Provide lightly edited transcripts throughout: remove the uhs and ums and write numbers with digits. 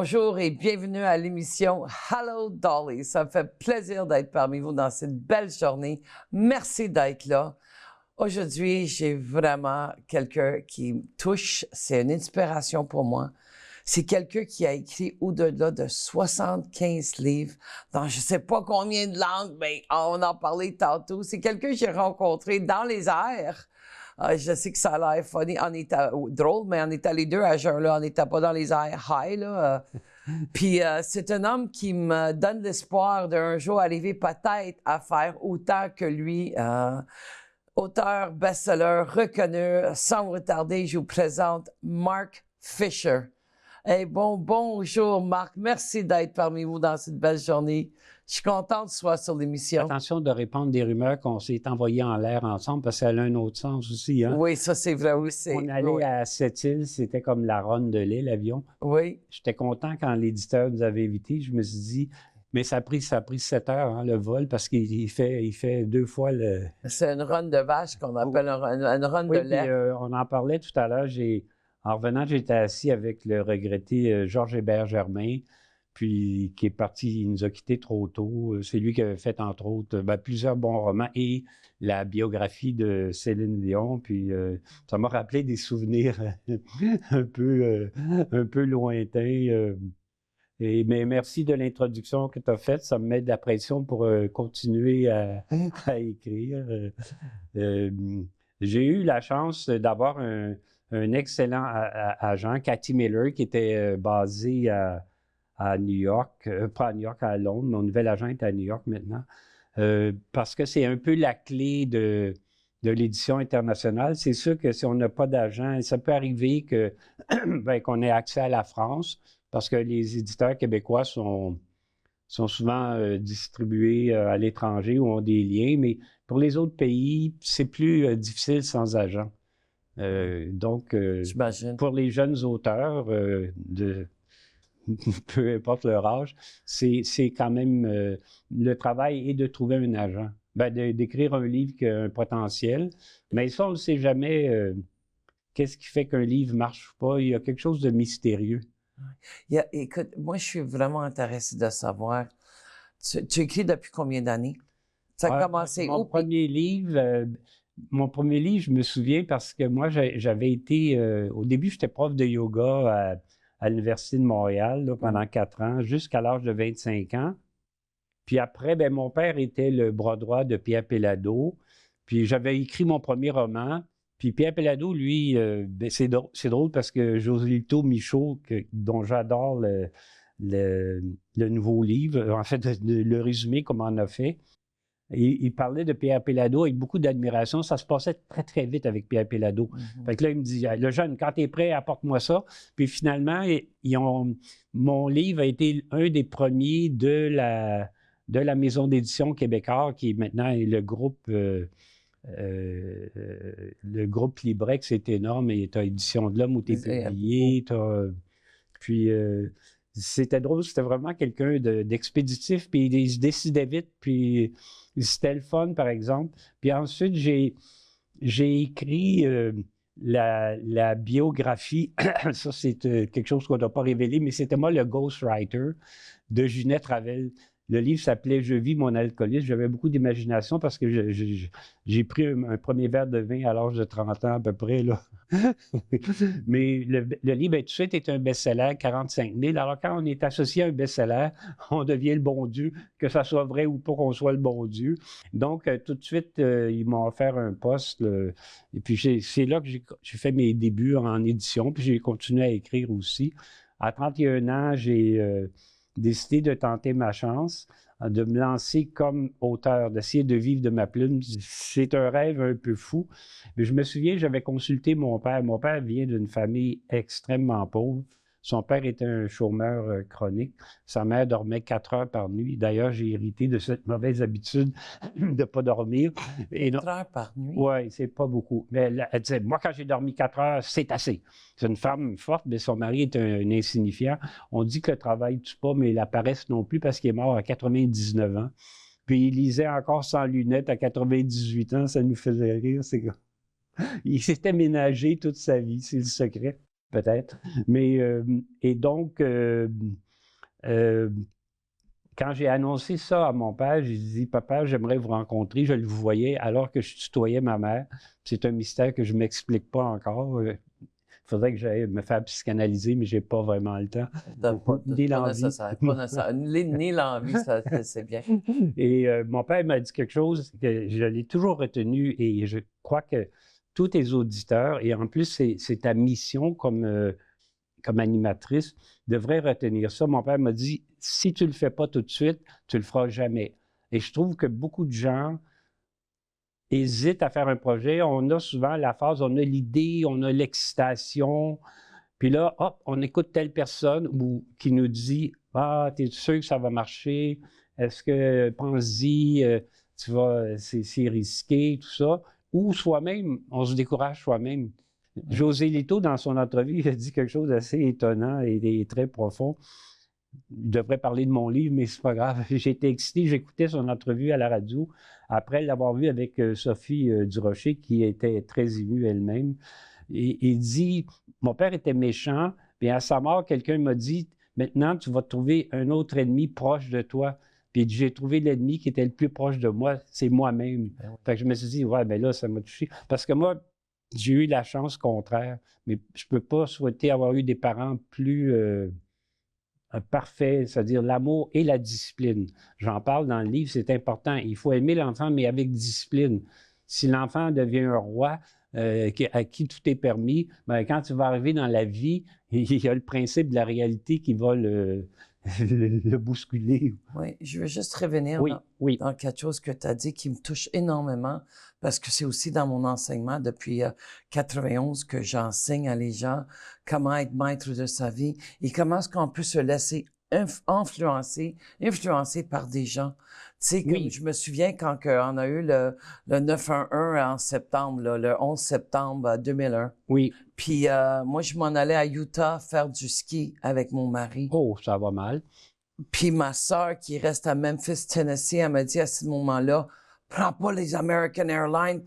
Bonjour et bienvenue à l'émission Hello Dolly. Ça me fait plaisir d'être parmi vous dans cette belle journée. Merci d'être là. Aujourd'hui, j'ai vraiment quelqu'un qui me touche. C'est une inspiration pour moi. C'est quelqu'un qui a écrit au-delà de 75 livres dans je sais pas combien de langues, mais on en parlait tantôt. C'est quelqu'un que j'ai rencontré dans les airs. Je sais que ça a l'air funny, drôle, mais on était les deux à jeun, là, on n'était pas dans les airs high, là. Puis c'est un homme qui me donne l'espoir d'un jour arriver peut-être à faire autant que lui. Auteur, best-seller, reconnu, sans vous retarder, je vous présente Mark Fisher. Hey, bonjour Marc, merci d'être parmi vous dans cette belle journée. Je suis contente que tu sois sur l'émission. Attention de répandre des rumeurs qu'on s'est envoyés en l'air ensemble parce que ça a un autre sens aussi. Hein? Oui, ça c'est vrai aussi. On allait à Sept-Îles, c'était comme la ronde de l'île, l'avion. Oui. J'étais content quand l'éditeur nous avait invités. Je me suis dit, mais ça a pris 7 heures, hein, le vol, parce qu'il fait 2 fois le... C'est une ronde de vache qu'on appelle une ronde de lait. Puis, on en parlait tout à l'heure. En revenant, j'étais assis avec le regretté Georges Hébert-Germain, puis qui est parti, il nous a quittés trop tôt. C'est lui qui avait fait, entre autres, plusieurs bons romans et la biographie de Céline Dion. Puis ça m'a rappelé des souvenirs un peu lointains. Mais merci de l'introduction que tu as faite. Ça me met de la pression pour continuer à écrire. J'ai eu la chance d'avoir un excellent agent, Cathy Miller, qui était basé à New York, pas à New York, à Londres. Mon nouvel agent est à New York maintenant, parce que c'est un peu la clé de l'édition internationale. C'est sûr que si on n'a pas d'agent, ça peut arriver que qu'on ait accès à la France, parce que les éditeurs québécois sont souvent distribués à l'étranger ou ont des liens, mais pour les autres pays, c'est plus difficile sans agent. Donc, pour les jeunes auteurs, peu importe leur âge, c'est quand même le travail est de trouver un agent. D'écrire un livre qui a un potentiel, mais ça, on ne sait jamais qu'est-ce qui fait qu'un livre marche ou pas. Il y a quelque chose de mystérieux. Écoute, moi, je suis vraiment intéressé de savoir, tu écris depuis combien d'années? Ça a commencé où? Mon premier livre, je me souviens parce que moi, j'avais été... au début, j'étais prof de yoga à l'Université de Montréal là, pendant 4 ans, jusqu'à l'âge de 25 ans. Puis après, mon père était le bras droit de Pierre Péladeau. Puis j'avais écrit mon premier roman. Puis Pierre Péladeau, lui, c'est drôle parce que Joselito Michaud, dont j'adore le nouveau livre, en fait, le résumé, comme on a fait, il parlait de Pierre Péladeau avec beaucoup d'admiration. Ça se passait très, très vite avec Pierre Péladeau. Fait que là, il me dit, le jeune, quand tu es prêt, apporte-moi ça. Puis finalement, mon livre a été un des premiers de la maison d'édition Québécois, qui maintenant est le groupe Librex. C'est énorme. Et tu as Édition de l'Homme où tu es publié. Puis c'était drôle, c'était vraiment quelqu'un d'expéditif, puis il se décidait vite, puis c'était le fun, par exemple. Puis ensuite, j'ai écrit la biographie, ça c'est quelque chose qu'on n'a pas révélé, mais c'était moi le ghostwriter de Ginette Ravel. Le livre s'appelait « Je vis mon alcoolisme ». J'avais beaucoup d'imagination parce que j'ai pris un premier verre de vin à l'âge de 30 ans à peu près, là. Mais le livre, tout de suite, est un best-seller, 45 000. Alors, quand on est associé à un best-seller, on devient le bon Dieu, que ça soit vrai ou pas qu'on soit le bon Dieu. Donc, tout de suite, ils m'ont offert un poste. Et puis, c'est là que j'ai fait mes débuts en édition, puis j'ai continué à écrire aussi. À 31 ans, j'ai décidé de tenter ma chance, de me lancer comme auteur, d'essayer de vivre de ma plume. C'est un rêve un peu fou. Mais je me souviens, j'avais consulté mon père. Mon père vient d'une famille extrêmement pauvre. Son père était un chômeur chronique. Sa mère dormait 4 heures par nuit. D'ailleurs, j'ai hérité de cette mauvaise habitude de ne pas dormir. 4 heures par nuit? Oui, c'est pas beaucoup. Mais elle disait, moi, quand j'ai dormi 4 heures, c'est assez. C'est une femme forte, mais son mari est un insignifiant. On dit que le travail ne tue pas, mais la paresse non plus, parce qu'il est mort à 99 ans. Puis il lisait encore sans lunettes à 98 ans. Ça nous faisait rire. Il s'était ménagé toute sa vie, c'est le secret. peut-être. Mais, et donc, quand j'ai annoncé ça à mon père, j'ai dit, papa, j'aimerais vous rencontrer. Je le voyais alors que je tutoyais ma mère. C'est un mystère que je ne m'explique pas encore. Il faudrait que j'aille me faire psychanalyser, mais je n'ai pas vraiment le temps. Ni l'envie. Ni l'envie, c'est bien. Et mon père m'a dit quelque chose que je l'ai toujours retenu et je crois que tous tes auditeurs, et en plus, c'est ta mission comme animatrice, devraient retenir ça. Mon père m'a dit, si tu ne le fais pas tout de suite, tu ne le feras jamais. Et je trouve que beaucoup de gens hésitent à faire un projet. On a souvent la phase, on a l'idée, on a l'excitation, puis là, hop, on écoute telle personne qui nous dit, ah, t'es sûr que ça va marcher? Est-ce que, pense-y, c'est risqué, tout ça. Ou soi-même, on se décourage soi-même. José Lito, dans son entrevue, il a dit quelque chose d'assez étonnant et très profond. Il devrait parler de mon livre, mais c'est pas grave. J'étais excité, j'écoutais son entrevue à la radio après l'avoir vu avec Sophie Durocher, qui était très émue elle-même. Et il dit, mon père était méchant, puis à sa mort, quelqu'un m'a dit, maintenant, tu vas trouver un autre ennemi proche de toi. Puis j'ai trouvé l'ennemi qui était le plus proche de moi, c'est moi-même. Fait que je me suis dit, ouais, ben là, ça m'a touché. Parce que moi, j'ai eu la chance contraire, mais je ne peux pas souhaiter avoir eu des parents plus parfaits, c'est-à-dire l'amour et la discipline. J'en parle dans le livre, c'est important. Il faut aimer l'enfant, mais avec discipline. Si l'enfant devient un roi à qui tout est permis, ben, quand tu vas arriver dans la vie, il y a le principe de la réalité qui va le bousculer. Oui, je veux juste revenir dans quelque chose que tu as dit qui me touche énormément, parce que c'est aussi dans mon enseignement depuis 91 que j'enseigne à les gens comment être maître de sa vie et comment est-ce qu'on peut se laisser influencer par des gens. Tu sais, comme je me souviens quand on a eu le 911 en septembre, là, le 11 septembre 2001. Oui. Puis moi, je m'en allais à Utah faire du ski avec mon mari. Oh, ça va mal. Puis ma sœur, qui reste à Memphis, Tennessee, elle m'a dit à ce moment-là, prends pas les American Airlines,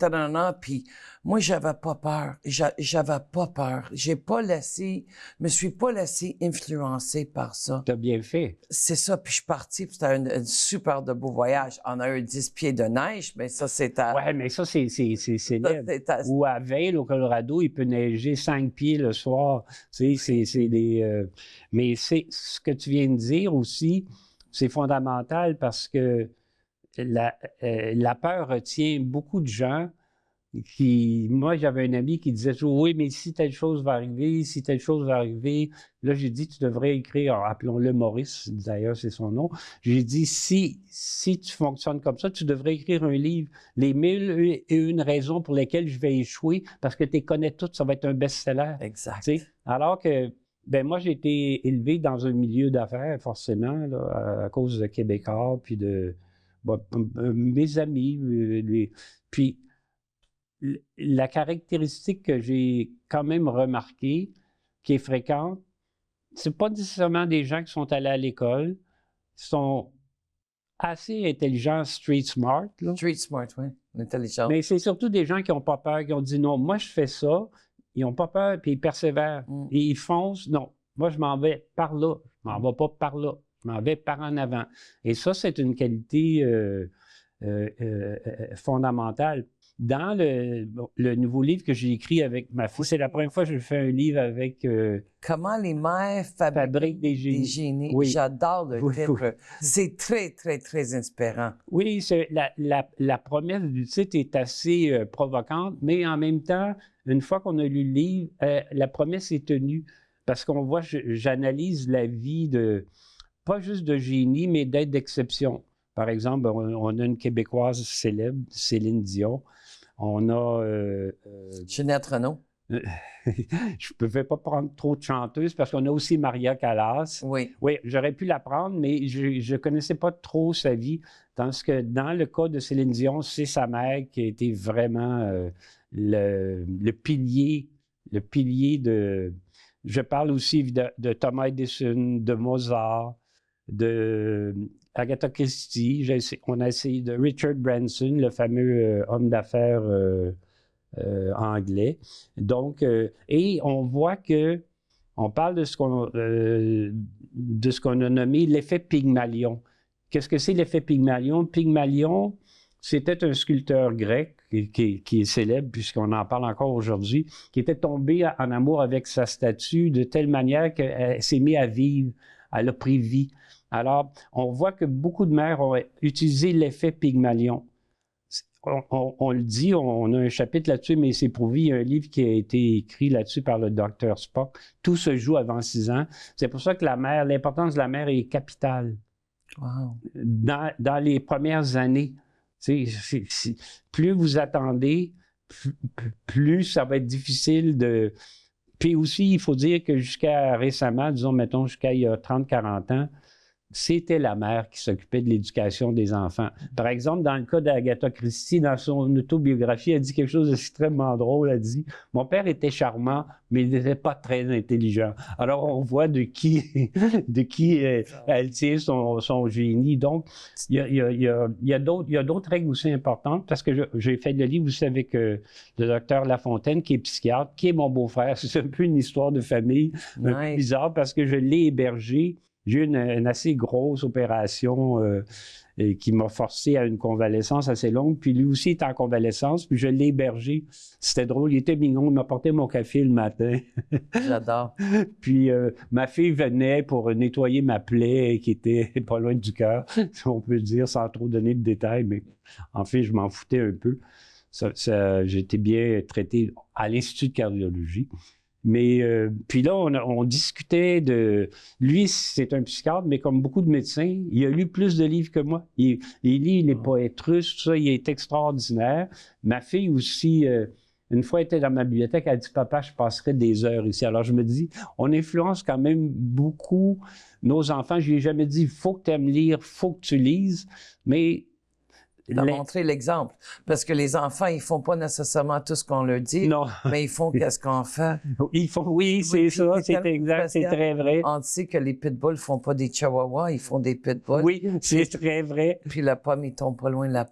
puis moi, j'avais pas peur. J'avais pas peur. Me suis pas laissé influencer par ça. T'as bien fait. C'est ça, puis je suis parti, puis c'était un super de beau voyage. On a eu 10 pieds de neige, mais ça, c'est à... Ouais, mais ça, c'est célèbre. Ou à Vail, au Colorado, il peut neiger 5 pieds le soir. Tu sais, c'est des... Mais c'est ce que tu viens de dire aussi, c'est fondamental parce que la peur retient beaucoup de gens moi, j'avais un ami qui disait toujours, oui, mais si telle chose va arriver, si telle chose va arriver, là, j'ai dit, tu devrais écrire, appelons-le Maurice, d'ailleurs, c'est son nom. J'ai dit, si tu fonctionnes comme ça, tu devrais écrire un livre, les 1001 raisons pour lesquelles je vais échouer, parce que tu les connais toutes, ça va être un best-seller. Exact. T'sais? Alors que, ben moi, j'ai été élevé dans un milieu d'affaires, forcément, là, à cause de Québécois, puis de mes amis, puis la caractéristique que j'ai quand même remarquée, qui est fréquente, c'est pas nécessairement des gens qui sont allés à l'école, sont assez intelligents, street smart. Là. Street smart, oui, intelligent. Mais c'est surtout des gens qui n'ont pas peur, qui ont dit non, moi je fais ça, ils n'ont pas peur, puis ils persévèrent. Et ils foncent, non, moi je m'en vais par là, je m'en vais pas par là, je m'en vais par en avant. Et ça, c'est une qualité fondamentale. Dans le nouveau livre que j'ai écrit avec ma fille, c'est la première fois que je fais un livre avec... Comment les mères fabriquent des génies. Oui. J'adore le titre. Oui. C'est très, très, très inspirant. Oui, la promesse du titre est assez provocante, mais en même temps, une fois qu'on a lu le livre, la promesse est tenue. Parce qu'on voit, j'analyse la vie pas juste de génie, mais d'être d'exception. Par exemple, on a une Québécoise célèbre, Céline Dion. On a... Ginette Renault. Je ne pouvais pas prendre trop de chanteuses parce qu'on a aussi Maria Callas. Oui. Oui, j'aurais pu la prendre, mais je ne connaissais pas trop sa vie. Tandis que dans le cas de Céline Dion, c'est sa mère qui a été vraiment le pilier de... Je parle aussi de Thomas Edison, de Mozart, de Agatha Christie. On a essayé de Richard Branson, le fameux homme d'affaires anglais. Donc, et on voit que On parle de ce qu'on a nommé l'effet Pygmalion. Qu'est-ce que c'est l'effet Pygmalion? Pygmalion, c'était un sculpteur grec qui est célèbre, puisqu'on en parle encore aujourd'hui, qui était tombé en amour avec sa statue de telle manière qu'elle s'est mise à vivre, elle a pris vie. Alors, on voit que beaucoup de mères ont utilisé l'effet Pygmalion. On le dit, on a un chapitre là-dessus, mais c'est prouvé. Il y a un livre qui a été écrit là-dessus par le docteur Spock. Tout se joue avant 6 ans. C'est pour ça que l'importance de la mère est capitale. Wow. Dans les premières années. Plus vous attendez, plus ça va être difficile de... Puis aussi, il faut dire que jusqu'à récemment, disons, mettons, jusqu'à il y a 30-40 ans, c'était la mère qui s'occupait de l'éducation des enfants. Par exemple, dans le cas d'Agatha Christie, dans son autobiographie, elle dit quelque chose d'extrêmement drôle. Elle dit « Mon père était charmant, mais il n'était pas très intelligent. » Alors, on voit de qui elle tient son génie. Donc, il y a d'autres règles aussi importantes, parce que j'ai fait le livre, vous savez, que le docteur Lafontaine, qui est psychiatre, qui est mon beau-frère. C'est un peu une histoire de famille un peu bizarre, parce que je l'ai hébergé. J'ai eu une assez grosse opération qui m'a forcé à une convalescence assez longue. Puis lui aussi était en convalescence, puis je l'ai hébergé. C'était drôle, il était mignon, il m'apportait mon café le matin. J'adore. Puis ma fille venait pour nettoyer ma plaie qui était pas loin du cœur, si on peut le dire, sans trop donner de détails, mais en fait, je m'en foutais un peu. J'étais bien traité à l'Institut de cardiologie. Mais puis là, on discutait de... Lui, c'est un psychiatre, mais comme beaucoup de médecins, il a lu plus de livres que moi. Il lit les poètes russes, tout ça, il est extraordinaire. Ma fille aussi, une fois, elle était dans ma bibliothèque, elle a dit « Papa, je passerai des heures ici. » Alors je me dis, on influence quand même beaucoup nos enfants. Je lui ai jamais dit « Il faut que tu aimes lire, il faut que tu lises. » Mais... Tu as montré l'exemple. Parce que les enfants, ils font pas nécessairement tout ce qu'on leur dit, non. Mais ils font qu'est-ce qu'on fait. Ils font, oui, c'est ça, c'est exact, c'est très vrai. On dit que les pitbulls font pas des chihuahuas, ils font des pitbulls. Oui, c'est très vrai. Puis la pomme, il tombe pas loin de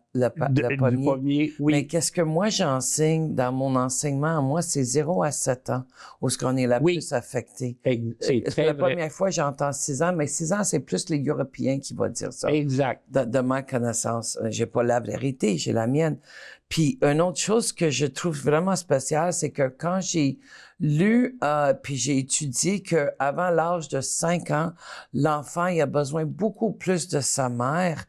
du pommier. Oui. Mais qu'est-ce que moi j'enseigne dans mon enseignement? Moi, c'est 0 à 7 ans où est-ce qu'on est la plus affecté. C'est très la vrai. première fois, j'entends 6 ans, mais 6 ans, c'est plus les Européens qui vont dire ça. Exact. De ma connaissance. J'ai pas la vérité, j'ai la mienne. Puis une autre chose que je trouve vraiment spéciale, c'est que quand j'ai lu, puis j'ai étudié qu'avant l'âge de 5 ans, l'enfant, il a besoin beaucoup plus de sa mère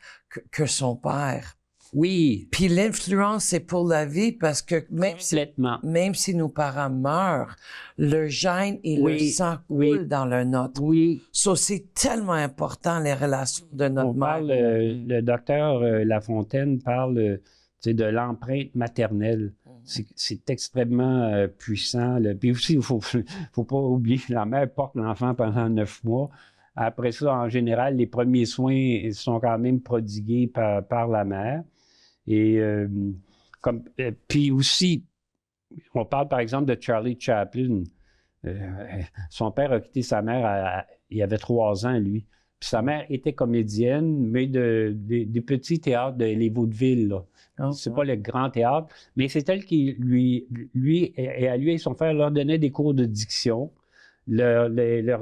que son père. Oui. Puis l'influence, c'est pour la vie parce que même si nos parents meurent, le gène et le sang coulent dans le nôtre. Oui. Ça, c'est tellement important, les relations de notre mère. Le docteur Lafontaine parle de l'empreinte maternelle. C'est extrêmement puissant. Puis aussi, il faut pas oublier que la mère porte l'enfant pendant 9 mois. Après ça, en général, les premiers soins sont quand même prodigués par la mère. Et puis aussi, on parle par exemple de Charlie Chaplin. Son père a quitté sa mère, il avait 3 ans, lui. Puis sa mère était comédienne, mais des petits théâtres les vaudevilles, là. C'est pas le grand théâtre, mais c'est elle qui, lui et son frère leur donnait des cours de diction, leur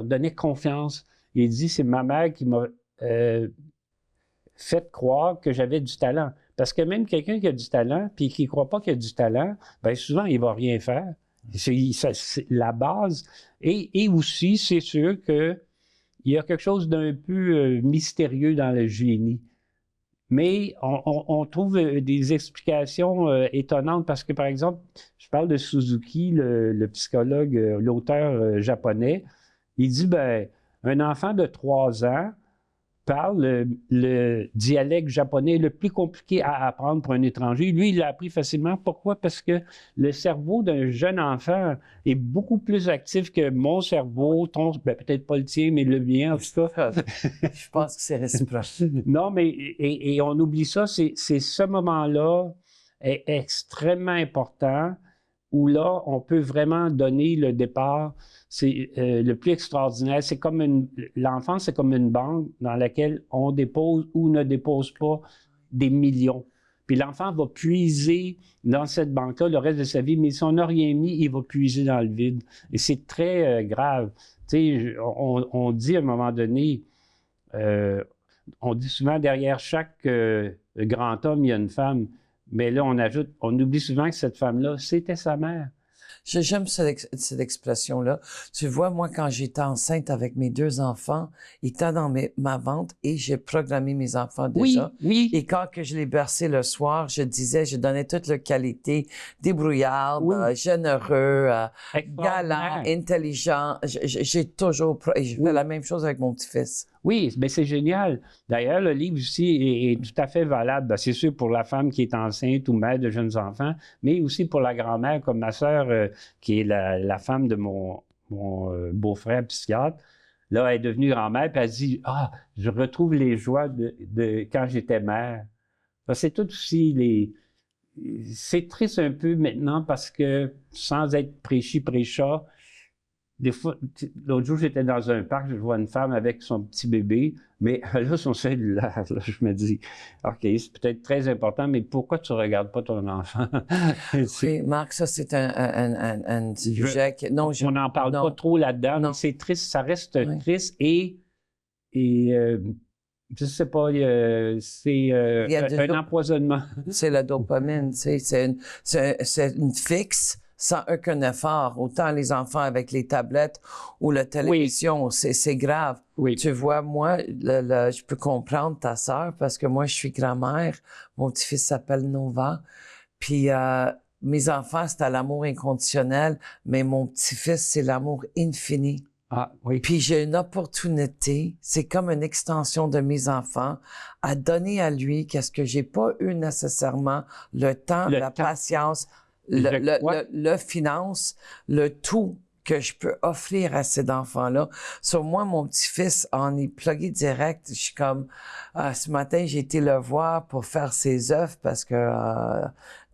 donnait confiance. Il dit, c'est ma mère qui m'a fait croire que j'avais du talent. Parce que même quelqu'un qui a du talent, puis qui ne croit pas qu'il a du talent, bien souvent, il ne va rien faire. C'est la base. Et aussi, c'est sûr qu'il y a quelque chose d'un peu mystérieux dans le génie. Mais on trouve des explications étonnantes parce que, par exemple, je parle de Suzuki, le psychologue, l'auteur japonais. Il dit, ben, un enfant de 3 ans parle le dialecte japonais le plus compliqué à apprendre pour un étranger. Lui, il l'a appris facilement. Pourquoi? Parce que le cerveau d'un jeune enfant est beaucoup plus actif que mon cerveau, peut-être pas le tien, mais le mien, en tout cas. Je pense que c'est réciproque. Non, mais et on oublie ça, c'est ce moment-là est extrêmement important où là, on peut vraiment donner le départ. C'est le plus extraordinaire. C'est comme l'enfance, c'est comme une banque dans laquelle on dépose ou ne dépose pas des millions. Puis l'enfant va puiser dans cette banque-là le reste de sa vie, mais si on n'a rien mis, il va puiser dans le vide. Et c'est très grave. sais, on dit à un moment donné, on dit souvent derrière chaque grand homme, il y a une femme. Mais là, on oublie souvent que cette femme-là, c'était sa mère. J'aime cette expression-là. Tu vois, moi, quand j'étais enceinte avec mes 2 enfants, ils étaient dans ma ventre et j'ai programmé mes enfants déjà. Oui. Et quand que je les berçais le soir, je donnais toute leur qualité, débrouillard, généreux, galant, intelligent. J'ai toujours, et je fais la même chose avec mon petit-fils. Oui, mais c'est génial. D'ailleurs, le livre aussi est tout à fait valable. Ben, c'est sûr pour la femme qui est enceinte ou mère de jeunes enfants, mais aussi pour la grand-mère, comme ma sœur, qui est la femme de mon beau-frère psychiatre. Là, elle est devenue grand-mère, puis elle dit « Ah, je retrouve les joies de quand j'étais mère. » C'est tout aussi C'est triste un peu maintenant parce que, sans être prêcha, des fois, l'autre jour, j'étais dans un parc, je vois une femme avec son petit bébé, mais elle a son cellulaire. Là, je me dis, OK, c'est peut-être très important, mais pourquoi tu ne regardes pas ton enfant? Oui, Marc, ça, c'est un sujet que... Non, on n'en parle pas trop là-dedans, mais c'est triste, ça reste triste et je sais pas, c'est un empoisonnement. C'est la dopamine, c'est une fixe sans aucun effort. Autant les enfants avec les tablettes ou la télévision, c'est grave. Oui. Tu vois, moi, je peux comprendre ta sœur parce que moi, je suis grand-mère. Mon petit-fils s'appelle Nova. Puis mes enfants, c'était l'amour inconditionnel, mais mon petit-fils, c'est l'amour infini. Ah, oui. Puis j'ai une opportunité, c'est comme une extension de mes enfants, à donner à lui qu'est-ce que j'ai pas eu nécessairement, le temps, patience, le finance, le tout que je peux offrir à ces enfants-là. Sur moi, mon petit-fils, en est plugué direct. Je suis comme, ce matin, j'ai été le voir pour faire ses œufs parce que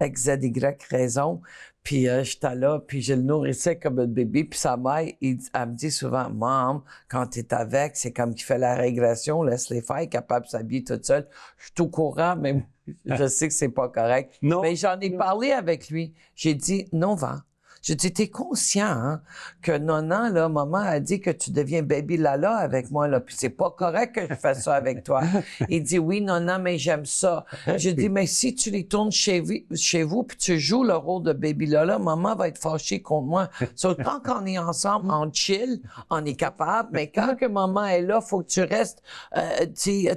X, Z, Y raison. Puis j'étais là, puis je le nourrissais comme un bébé. Puis sa mère, elle me dit souvent, « Maman, quand t'es avec, c'est comme qu'il fait la régression, laisse-les faire, il est capable de s'habiller toute seule. » Je suis tout courant, mais je sais que c'est pas correct. Non. Mais j'en ai parlé avec lui. J'ai dit, « Nova, je dis, t'es conscient, hein, que Nona, là, maman a dit que tu deviens baby Lala avec moi, là, puis c'est pas correct que je fasse ça avec toi. » Il dit, « Oui, Nona, mais j'aime ça. » Je dis, « Mais si tu les tournes chez vous, puis tu joues le rôle de baby Lala, maman va être fâchée contre moi. » Quand on est ensemble, on chill, on est capable, mais quand que maman est là, faut que tu restes,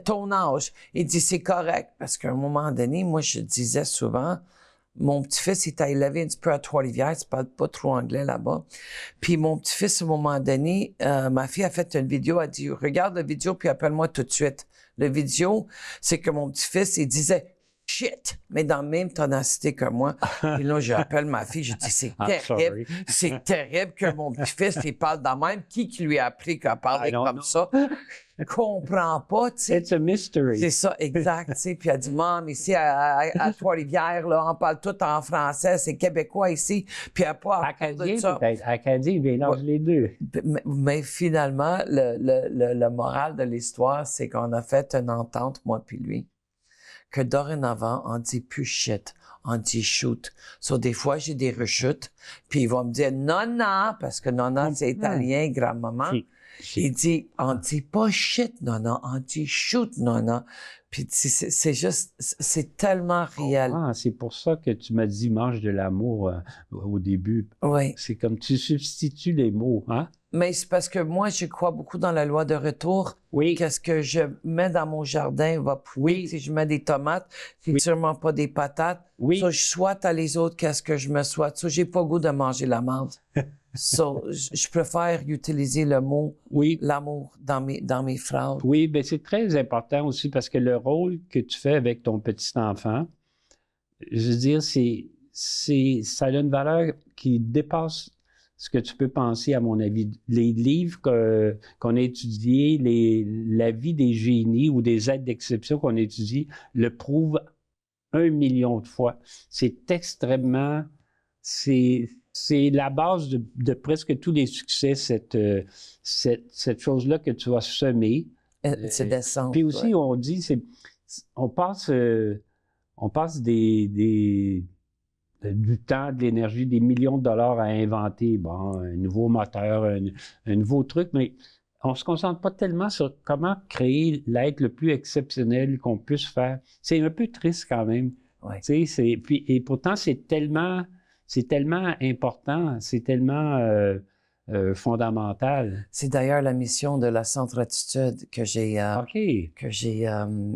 ton âge. Il dit, « C'est correct. » Parce qu'à un moment donné, moi, je disais souvent, mon petit-fils, il était élevé un petit peu à Trois-Rivières, tu parles pas trop anglais là-bas. Puis mon petit-fils, à un moment donné, ma fille a fait une vidéo, elle dit, regarde la vidéo puis appelle-moi tout de suite. La vidéo, c'est que mon petit-fils, il disait shit, mais dans la même tonacité que moi. Et là, j'appelle ma fille, je dis, c'est terrible que mon petit-fils, il parle de même. Qui lui a appris qu'à parler comme ça? Comprends pas, tu sais. It's a mystery. C'est ça, exact, tu sais. Puis elle dit, Maman, ici, à Trois-Rivières, là, on parle tout en français, c'est québécois ici. Puis elle n'a pas Acadien, peut-être. Acadien, il mélange les deux. Mais finalement, le moral de l'histoire, c'est qu'on a fait une entente, moi puis lui, que dorénavant, on dit plus shit, on dit shoot. So, des fois, j'ai des rechutes, puis ils vont me dire nonna, parce que nonna, c'est italien, grand-maman. Il dit, on dit pas shit, nonna, on dit shoot, nonna. Puis c'est juste, c'est tellement réel. Ah, c'est pour ça que tu m'as dit mange de l'amour au début. Oui. C'est comme tu substitues les mots, hein? Mais c'est parce que moi, je crois beaucoup dans la loi de retour. Oui. Qu'est-ce que je mets dans mon jardin va pousser. Oui. Si je mets des tomates, c'est sûrement pas des patates. Oui. So, je souhaite à les autres qu'est-ce que je me souhaite. So, j'ai pas goût de manger la menthe. So, je préfère utiliser le mot l'amour dans mes phrases. Oui, bien c'est très important aussi parce que le rôle que tu fais avec ton petit enfant, je veux dire, ça a une valeur qui dépasse ce que tu peux penser, à mon avis. Les livres qu'on a étudiés, la vie des génies ou des êtres d'exception qu'on étudie le prouvent 1 million de fois. C'est extrêmement... C'est la base de presque tous les succès, cette chose-là que tu vas semer. C'est décent. Puis aussi, on dit, on passe des du temps, de l'énergie, des millions de dollars à inventer, bon, un nouveau moteur, un nouveau truc, mais on se concentre pas tellement sur comment créer l'être le plus exceptionnel qu'on puisse faire. C'est un peu triste quand même. Oui. Tu sais, et pourtant, c'est tellement important, c'est tellement fondamental. C'est d'ailleurs la mission de la Centre Attitude que j'ai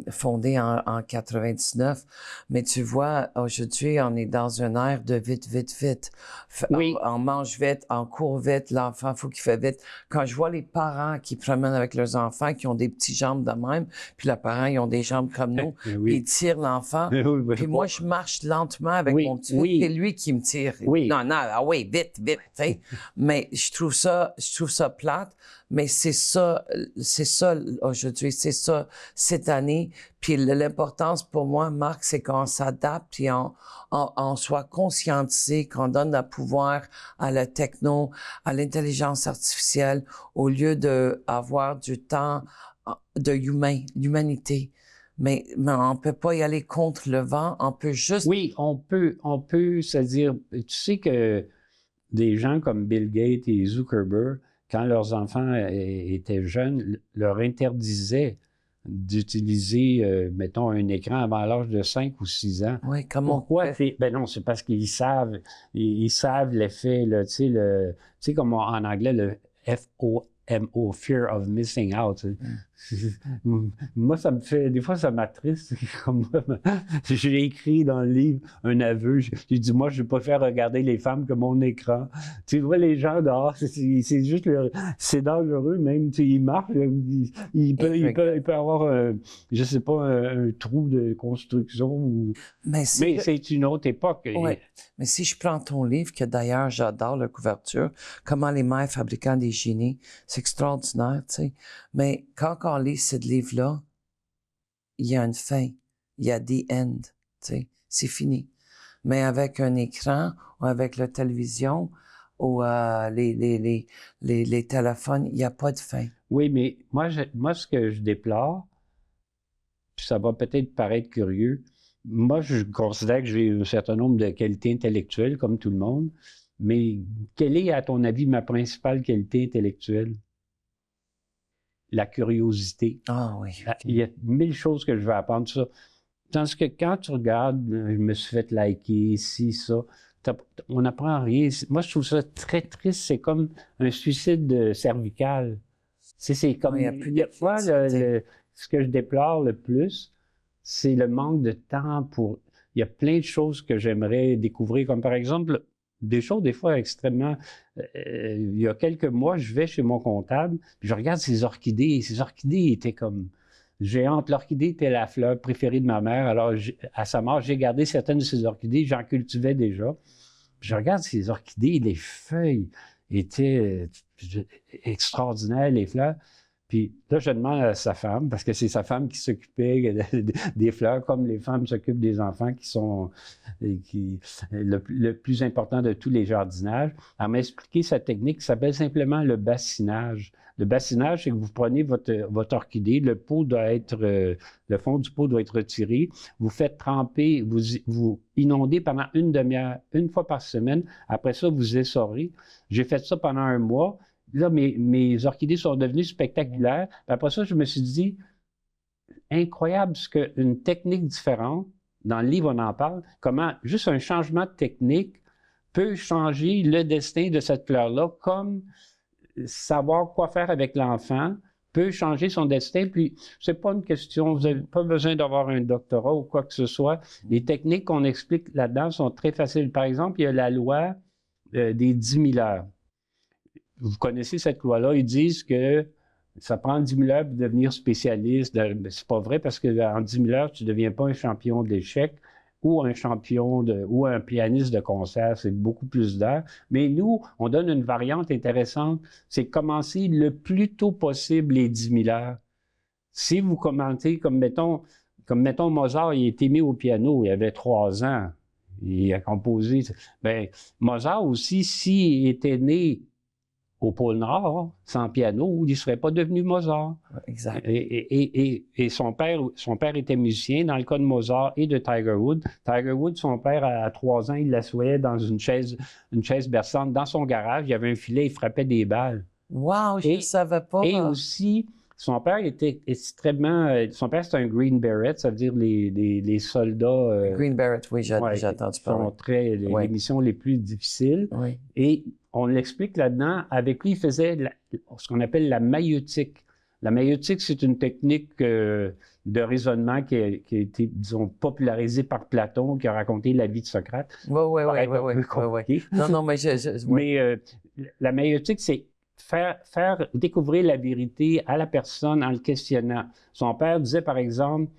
fondée en 99. Mais tu vois, aujourd'hui, on est dans une ère de vite, vite, vite. Oui. On mange vite, on court vite, l'enfant, faut qu'il fait vite. Quand je vois les parents qui promènent avec leurs enfants, qui ont des petites jambes de même, puis les parents, ils ont des jambes comme nous, oui. ils tirent l'enfant. Puis moi, je marche lentement avec mon petit fils, c'est lui qui me tire. Oui. Non, ah oui, vite, vite, tu sais. Mais je trouve ça plate, mais c'est ça aujourd'hui, c'est ça cette année. Puis l'importance pour moi, Marc, c'est qu'on s'adapte et on soit conscientisé, qu'on donne le pouvoir à la techno, à l'intelligence artificielle, au lieu de avoir du temps de l'humanité. Mais on peut pas y aller contre le vent, on peut juste... Oui, on peut, c'est-à-dire, tu sais que des gens comme Bill Gates et Zuckerberg, quand leurs enfants étaient jeunes, leur interdisaient d'utiliser, mettons, un écran avant l'âge de 5 ou 6 ans. Oui, comment? Pourquoi? Ben non, c'est parce qu'ils savent l'effet, là, tu sais, comme en anglais, le FOMO, Fear of Missing Out. Moi, des fois, ça m'attriste. J'ai écrit dans le livre un aveu. J'ai dit, moi, je préfère regarder les femmes que mon écran. Tu vois, les gens dehors, c'est juste, c'est dangereux même. Tu sais, ils marchent, il peut avoir, je sais pas, un trou de construction. Mais c'est une autre époque. Oui, mais si je prends ton livre, que d'ailleurs, j'adore la couverture, Comment les mères fabriquant des génies, c'est extraordinaire, tu sais. Mais quand on lit ce livre-là, il y a une fin, il y a the end, tu sais, c'est fini. Mais avec un écran ou avec la télévision ou les téléphones, il n'y a pas de fin. Oui, mais moi, ce que je déplore, puis ça va peut-être paraître curieux, moi, je considère que j'ai un certain nombre de qualités intellectuelles, comme tout le monde, mais quelle est, à ton avis, ma principale qualité intellectuelle? La curiosité. Ah oui. Il y a 1000 choses que je veux apprendre sur ça. Tandis que quand tu regardes, je me suis fait liker, ci, ça, on n'apprend rien. Moi, je trouve ça très triste. C'est comme un suicide cervical. C'est comme... Moi, ce que je déplore le plus, c'est le manque de temps pour... Il y a plein de choses que j'aimerais découvrir, comme par exemple, des choses des fois extrêmement... il y a quelques mois, je vais chez mon comptable, puis je regarde ces orchidées. Ces orchidées étaient comme géantes. L'orchidée était la fleur préférée de ma mère. Alors, à sa mort, j'ai gardé certaines de ces orchidées. J'en cultivais déjà. Puis je regarde ces orchidées, les feuilles étaient extraordinaires, les fleurs. Puis là, je demande à sa femme, parce que c'est sa femme qui s'occupait des fleurs, comme les femmes s'occupent des enfants qui sont le plus important de tous les jardinages. Elle m'a expliqué sa technique qui s'appelle simplement le bassinage. Le bassinage, c'est que vous prenez votre orchidée, le fond du pot doit être retiré, vous faites tremper, vous inondez pendant une demi-heure, une fois par semaine. Après ça, vous essorez. J'ai fait ça pendant un mois. Là, mes orchidées sont devenues spectaculaires. Puis après ça, je me suis dit, incroyable, ce qu'une technique différente, dans le livre, on en parle, comment juste un changement de technique peut changer le destin de cette fleur-là, comme savoir quoi faire avec l'enfant peut changer son destin. Puis, c'est pas une question, vous n'avez pas besoin d'avoir un doctorat ou quoi que ce soit. Les techniques qu'on explique là-dedans sont très faciles. Par exemple, il y a la loi des 10 000 heures. Vous connaissez cette loi-là, ils disent que ça prend 10 000 heures pour devenir spécialiste. C'est pas vrai parce qu'en 10 000 heures, tu ne deviens pas un champion d'échecs ou un ou un pianiste de concert. C'est beaucoup plus d'heures. Mais nous, on donne une variante intéressante. C'est commencer le plus tôt possible les 10 000 heures. Si vous commentez, comme mettons Mozart, il est aimé au piano, il avait 3 ans. Il a composé. Ben, Mozart aussi, s'il était né au pôle Nord, sans piano, il ne serait pas devenu Mozart. Exact. Et son père était musicien, dans le cas de Mozart et de Tiger Woods. Tiger Woods, son père, à 3 ans, il l'assoyait dans une chaise berçante dans son garage. Il y avait un filet, il frappait des balles. Wow, je ne savais pas. Et aussi, son père était extrêmement... son père, c'est un Green Beret, ça veut dire les soldats... Green Beret, oui, j'ai entendu parler. Sont les missions les plus difficiles. Oui. Et on l'explique là-dedans. Avec lui, il faisait ce qu'on appelle la maïeutique. La maïeutique, c'est une technique de raisonnement qui a été, disons, popularisée par Platon, qui a raconté la vie de Socrate. Oui. Non, mais Mais la maïeutique, c'est faire découvrir la vérité à la personne en le questionnant. Son père disait, par exemple,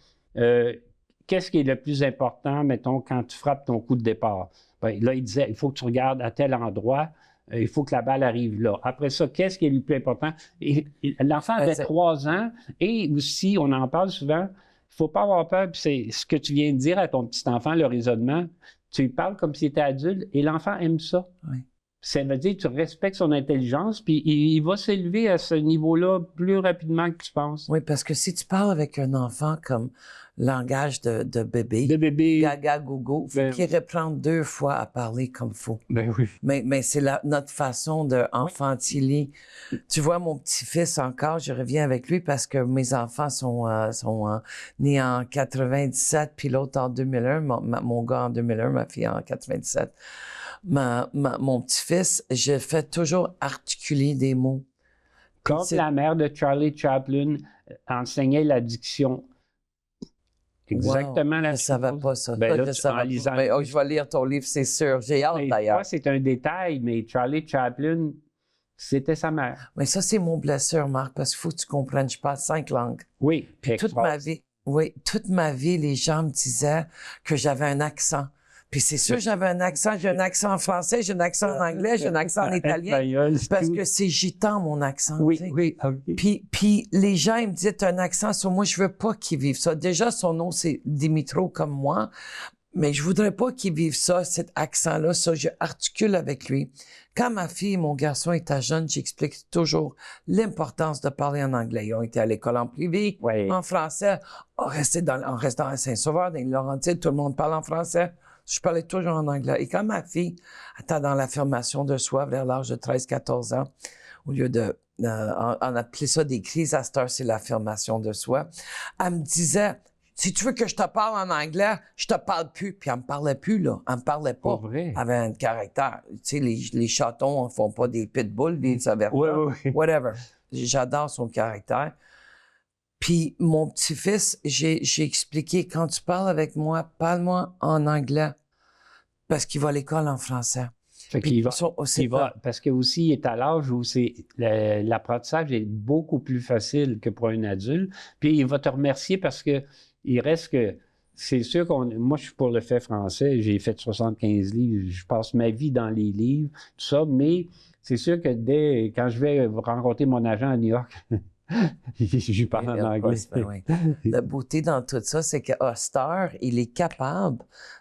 qu'est-ce qui est le plus important, mettons, quand tu frappes ton coup de départ? Ben, là, il disait, il faut que tu regardes à tel endroit, il faut que la balle arrive là. Après ça, qu'est-ce qui est le plus important? L'enfant avait 3 ans et aussi, on en parle souvent, il ne faut pas avoir peur, puis c'est ce que tu viens de dire à ton petit enfant, le raisonnement, tu lui parles comme s'il était adulte et l'enfant aime ça. Oui. Ça veut dire que tu respectes son intelligence, puis il va s'élever à ce niveau-là plus rapidement que tu penses. Oui, parce que si tu parles avec un enfant comme langage de bébé, gaga, gogo, il faut qu'il reprenne 2 fois à parler comme il faut. Ben oui. Mais c'est notre façon d'enfantiler. Tu vois, mon petit-fils encore, je reviens avec lui parce que mes enfants sont nés en 97, puis l'autre en 2001, mon gars en 2001, ma fille en 97. Mon petit-fils, je fais toujours articuler des mots. Quand la mère de Charlie Chaplin enseignait la diction, exactement la chose. Je savais pas ça. Ben là, je vais lire ton livre, c'est sûr. J'ai hâte d'ailleurs. C'est un détail, mais Charlie Chaplin, c'était sa mère. Mais ça, c'est mon blessure, Marc, parce qu'il faut que tu comprennes, je parle 5 langues. Oui. Puis toute ma vie, les gens me disaient que j'avais un accent. Puis c'est sûr, j'avais un accent. J'ai un accent en français, j'ai un accent en anglais, j'ai un accent en italien. Parce que c'est gitan, mon accent. Oui, t'sais. oui, OK. Puis les gens, ils me disaient, t'as un accent sur moi, je veux pas qu'il vive ça. Déjà, son nom, c'est Dimitro, comme moi. Mais je voudrais pas qu'il vive ça, cet accent-là. Ça, je articule avec lui. Quand ma fille et mon garçon étaient jeunes, j'explique toujours l'importance de parler en anglais. Ils ont été à l'école en privé, en français. On restait à Saint-Sauveur, dans les Laurentides, tout le monde parle en français. Je parlais toujours en anglais. Et quand ma fille était dans l'affirmation de soi vers l'âge de 13-14 ans, au lieu on appelait ça des crises, à cette heure, c'est l'affirmation de soi, elle me disait, si tu veux que je te parle en anglais, je te parle plus. Puis elle me parlait plus, là. Elle me parlait pas. Vrai. Elle avait un caractère. Tu sais, les chatons ne font pas des pitbulls, des avertants. Oui. Whatever. J'adore son caractère. Puis, mon petit-fils, j'ai expliqué, quand tu parles avec moi, parle-moi en anglais. Parce qu'il va à l'école en français. Fait qu'il va, parce que aussi, il est à l'âge où l'apprentissage est beaucoup plus facile que pour un adulte. Puis, il va te remercier parce que il reste que, c'est sûr moi, je suis pour le fait français. J'ai fait 75 livres. Je passe ma vie dans les livres, tout ça. Mais c'est sûr que quand je vais rencontrer mon agent à New York, je lui parle en anglais. Oui. La beauté dans tout ça, c'est que Oster, il est capable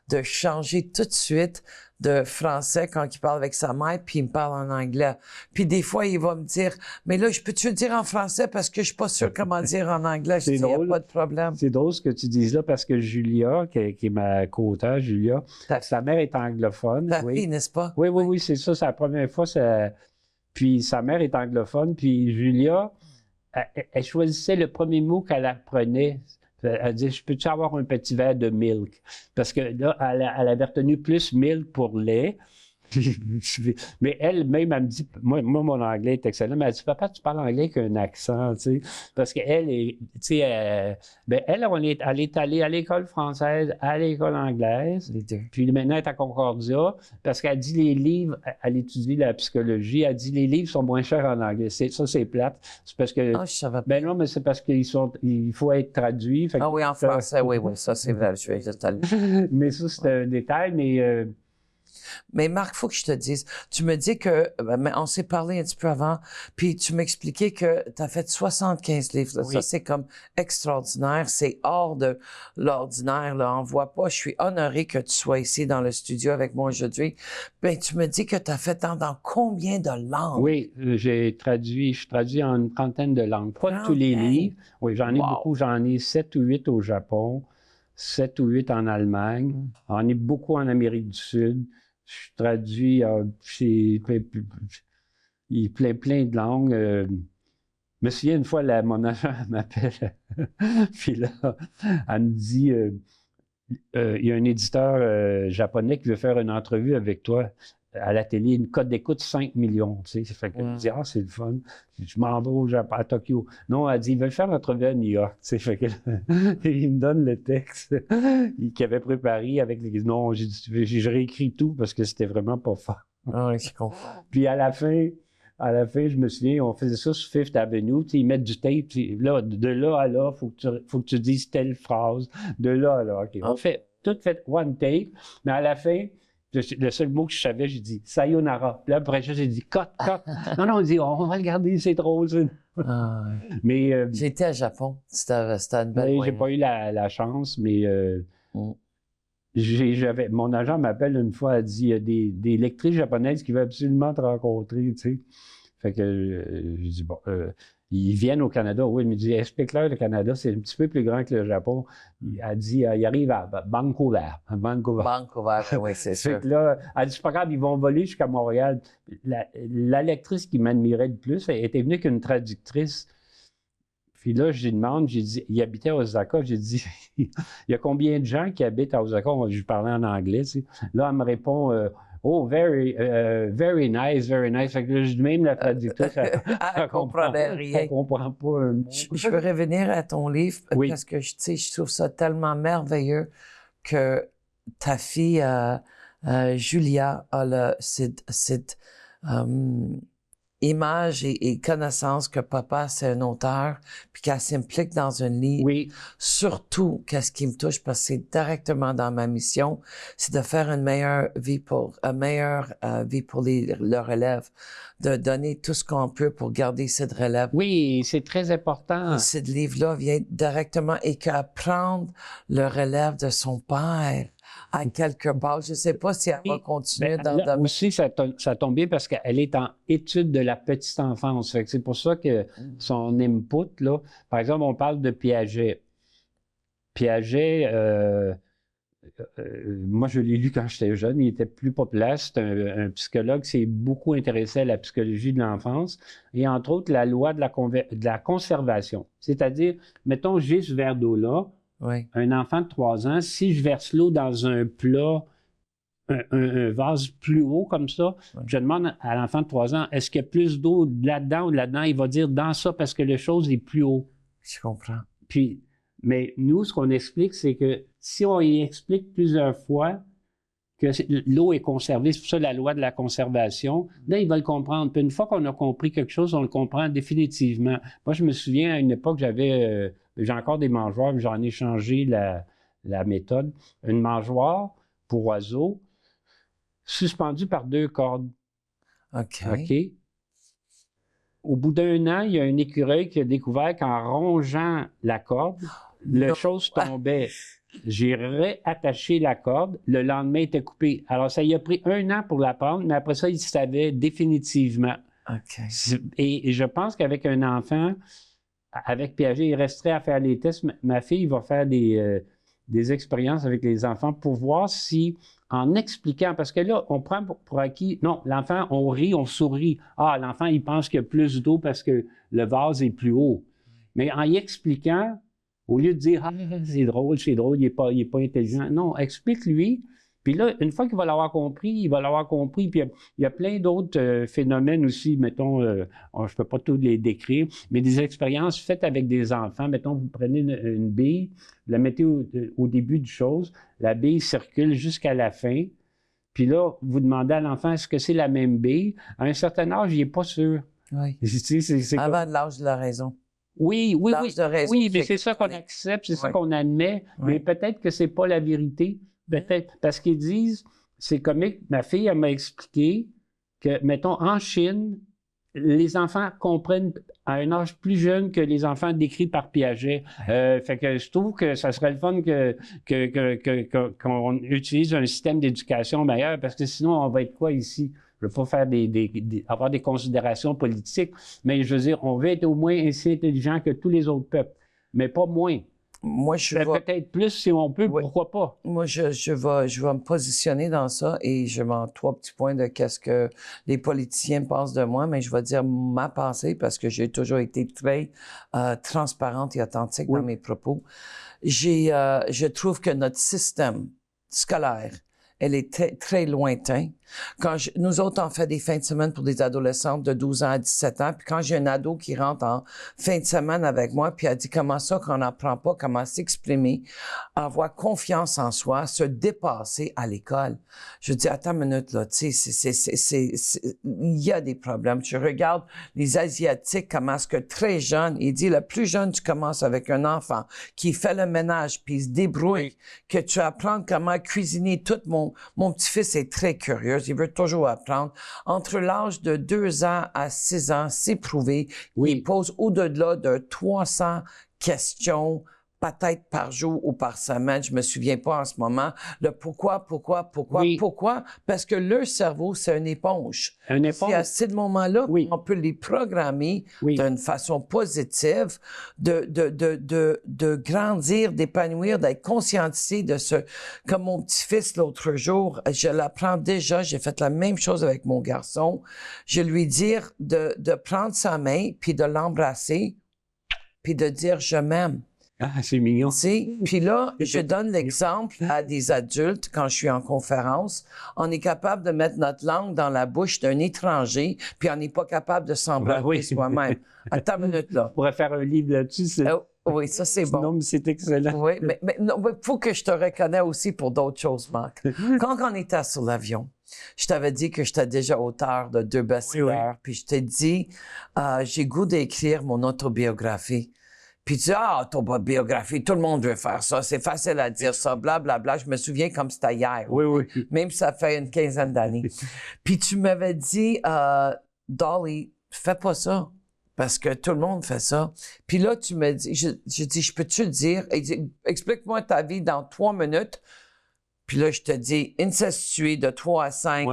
de changer tout de suite de français quand il parle avec sa mère, puis il me parle en anglais. Puis des fois, il va me dire, mais là, je peux-tu le dire en français parce que je suis pas sûr comment dire en anglais. Je dis, il n'y a pas de problème. C'est drôle ce que tu dises là parce que Julia, qui est ma co-auteure, Julia, sa mère est anglophone. Ta fille, n'est-ce pas? Oui, c'est ça. C'est la première fois. Puis sa mère est anglophone. Puis Julia, elle choisissait le premier mot qu'elle apprenait. Elle disait, je peux-tu avoir un petit verre de milk? Parce que là, elle avait retenu plus milk pour lait. Mais elle-même, elle me dit, moi, mon anglais est excellent, mais elle dit, papa, tu parles anglais avec un accent, tu sais. Parce qu'elle est, tu sais, elle est allée à l'école française, à l'école anglaise. Puis maintenant, elle est à Concordia, parce qu'elle dit les livres, elle étudie la psychologie, elle dit les livres sont moins chers en anglais. Ça, c'est plate. C'est parce que. Ah, je savais pas. Ben non, mais c'est parce il faut être traduit. Ah oui, en français, oui, ça, c'est vrai. Mais ça, c'est un détail, mais. Mais Marc, il faut que je te dise, tu me dis que, on s'est parlé un petit peu avant, puis tu m'expliquais que tu as fait 75 livres. Oui. Ça, c'est comme extraordinaire. C'est hors de l'ordinaire. Là. On voit pas. Je suis honorée que tu sois ici dans le studio avec moi aujourd'hui. Ben, tu me dis que tu as fait dans combien de langues? Oui, je traduis en une trentaine de langues. Pas tous les livres. Oui, j'en ai beaucoup. J'en ai 7 ou 8 au Japon, 7 ou 8 en Allemagne. J'en ai beaucoup en Amérique du Sud. Je traduis plein de langues. Je me souviens une fois, mon agent m'appelle, puis là, elle me dit, il y a un éditeur japonais qui veut faire une entrevue avec toi à la télé, une cote d'écoute 5 millions, tu sais. Ça fait que je dis, c'est le fun. Je m'en vais au Japon, à Tokyo. Non, elle dit, ils veulent faire une entrevue à New York, tu sais. Fait que il me donne le texte qu'il avait préparé avec les... Non, j'ai réécrit tout parce que c'était vraiment pas fort. Ah oui, je comprends. Puis à la fin, je me souviens, on faisait ça sur Fifth Avenue, tu sais, ils mettent du tape, là, de là à là, faut que tu dises telle phrase, de là à là, OK. On fait tout fait one take, mais à la fin, le seul mot que je savais, j'ai dit « sayonara ». Puis là, après ça, j'ai dit « cut ». Non, on dit « on va le garder, c'est drôle, ça ». Mais j'ai été à Japon, c'était une belle j'ai pas eu la chance, mais mon agent m'appelle une fois, elle dit, il y a des lectrices japonaises qui veulent absolument te rencontrer, tu sais. Fait que je dis, bon, ils viennent au Canada. Oui, il me dit, explique-leur, le Canada, c'est un petit peu plus grand que le Japon. Elle dit, il arrive à Vancouver. Vancouver, oui, c'est sûr. Fait que là, elle dit, c'est pas grave, ils vont voler jusqu'à Montréal. La lectrice qui m'admirait le plus, elle était venue qu'une traductrice. Puis là, je lui demande, j'ai dit, il habitait à Osaka. J'ai dit, il y a combien de gens qui habitent à Osaka? Je parlais en anglais, tu sais. Là, elle me répond, oh, very nice, very nice. Fait que là, même la traductrice, elle comprenait rien. Elle comprend pas un mot. Je veux revenir à ton livre parce que, tu sais, je trouve ça tellement merveilleux que ta fille, Julia, a cette image et connaissance que papa, c'est un auteur, puis qu'elle s'implique dans un livre. Oui. Surtout, qu'est-ce qui me touche, parce que c'est directement dans ma mission, c'est de faire une meilleure vie pour leurs élèves, de donner tout ce qu'on peut pour garder cette relève. Oui, c'est très important. Et ce livre-là vient directement et qu'apprendre le relève de son père à quelque part. Je ne sais pas si elle va continuer dans le aussi, ça tombe bien parce qu'elle est en étude de la petite enfance. Fait que c'est pour ça que son input, là, par exemple, on parle de Piaget. Piaget, moi, je l'ai lu quand j'étais jeune, il était plus populaire. C'est un psychologue qui s'est beaucoup intéressé à la psychologie de l'enfance et entre autres la loi de la conservation. C'est-à-dire, mettons, j'ai ce verre d'eau-là, oui. Un enfant de 3 ans, si je verse l'eau dans un plat, un vase plus haut comme ça, je demande à l'enfant de 3 ans, est-ce qu'il y a plus d'eau là-dedans ou là-dedans? Il va dire dans ça parce que la chose est plus haut. Je comprends. Puis, mais nous, ce qu'on explique, c'est que si on y explique plusieurs fois que l'eau est conservée, c'est pour ça la loi de la conservation, là, il va le comprendre. Puis une fois qu'on a compris quelque chose, on le comprend définitivement. Moi, je me souviens, à une époque, j'ai encore des mangeoires, mais j'en ai changé la méthode. Une mangeoire pour oiseaux, suspendue par 2 cordes. OK. Au bout d'1 an, il y a un écureuil qui a découvert qu'en rongeant la corde, la chose tombait. J'ai réattaché la corde. Le lendemain, il était coupé. Alors, ça y a pris 1 an pour l'apprendre, mais après ça, il savait définitivement. OK. Et je pense qu'avec un enfant, avec Piaget, il resterait à faire les tests. Ma fille va faire des expériences avec les enfants pour voir si, en expliquant, parce que là, on prend pour acquis, non, l'enfant, on rit, on sourit. Ah, l'enfant, il pense qu'il y a plus d'eau parce que le vase est plus haut. Mais en y expliquant, au lieu de dire « Ah, c'est drôle, il n'est pas intelligent », non, explique-lui. Puis là, une fois qu'il va l'avoir compris, il va l'avoir compris. Puis il y a plein d'autres phénomènes aussi, mettons, je ne peux pas tous les décrire, mais des expériences faites avec des enfants. Mettons, vous prenez une bille, vous la mettez au début du chose, la bille circule jusqu'à la fin. Puis là, vous demandez à l'enfant, est-ce que c'est la même bille? À un certain âge, il n'est pas sûr. Oui. C'est avant l'âge de la raison. Oui, mais c'est ça qu'on accepte, c'est ça qu'on admet, mais peut-être que c'est pas la vérité. Peut-être parce qu'ils disent c'est comique. Ma fille, elle m'a expliqué que, mettons, en Chine, les enfants comprennent à un âge plus jeune que les enfants décrits par Piaget. Fait que je trouve que ça serait le fun qu'on utilise un système d'éducation meilleur, parce que sinon, on va être quoi ici? Je ne veux pas faire avoir des considérations politiques, mais je veux dire, on veut être au moins aussi intelligent que tous les autres peuples, mais pas moins. Moi, peut-être plus si on peut, oui. Pourquoi pas? Moi, je vais me positionner dans ça et je m'en 3 petits points de qu'est-ce que les politiciens pensent de moi, mais je vais dire ma pensée parce que j'ai toujours été très transparente et authentique dans mes propos. Je trouve que notre système scolaire, elle est très lointain. Nous autres, on fait des fins de semaine pour des adolescentes de 12 ans à 17 ans. Puis quand j'ai un ado qui rentre en fin de semaine avec moi, puis elle dit comment ça qu'on n'apprend pas, comment s'exprimer, avoir confiance en soi, se dépasser à l'école. Je dis, attends une minute, là, tu sais, il y a des problèmes. Tu regardes les Asiatiques, comment est-ce que très jeunes, il dit, le plus jeune, tu commences avec un enfant qui fait le ménage, puis il se débrouille, que tu apprends comment cuisiner. Mon petit-fils est très curieux. Il veut toujours apprendre. Entre l'âge de 2 ans à 6 ans, c'est prouvé. Il pose au-delà de 300 questions, peut-être par jour ou par semaine. Je me souviens pas en ce moment. Le pourquoi? Parce que leur cerveau, c'est une éponge. Une éponge. C'est à ce moment-là qu'on peut les programmer d'une façon positive, de grandir, d'épanouir, d'être conscientisé de ce... Comme mon petit-fils l'autre jour, je l'apprends déjà, j'ai fait la même chose avec mon garçon. Je lui dis de prendre sa main, puis de l'embrasser, puis de dire « je m'aime ». Ah, c'est mignon. Puis là, je donne l'exemple à des adultes quand je suis en conférence. On est capable de mettre notre langue dans la bouche d'un étranger, puis on n'est pas capable de s'embrasser soi-même. Attends une minute, là. On pourrait faire un livre là-dessus. Oui, ça, c'est bon. Non, mais c'est excellent. Oui, mais faut que je te reconnais aussi pour d'autres choses, Marc. Quand on était sur l'avion, je t'avais dit que j'étais déjà auteur de 2 best-sellers, puis je t'ai dit, j'ai goût d'écrire mon autobiographie. Puis tu dis, autobiographie, tout le monde veut faire ça, c'est facile à dire ça, blablabla. Je me souviens comme c'était hier. Oui. Même si ça fait une 15aine d'années. Puis tu m'avais dit, Dolly, fais pas ça, parce que tout le monde fait ça. Puis là, tu me dis, je dis, je peux-tu te dire, explique-moi ta vie dans 3 minutes. Puis là, je te dis, incestué de 3 à 5,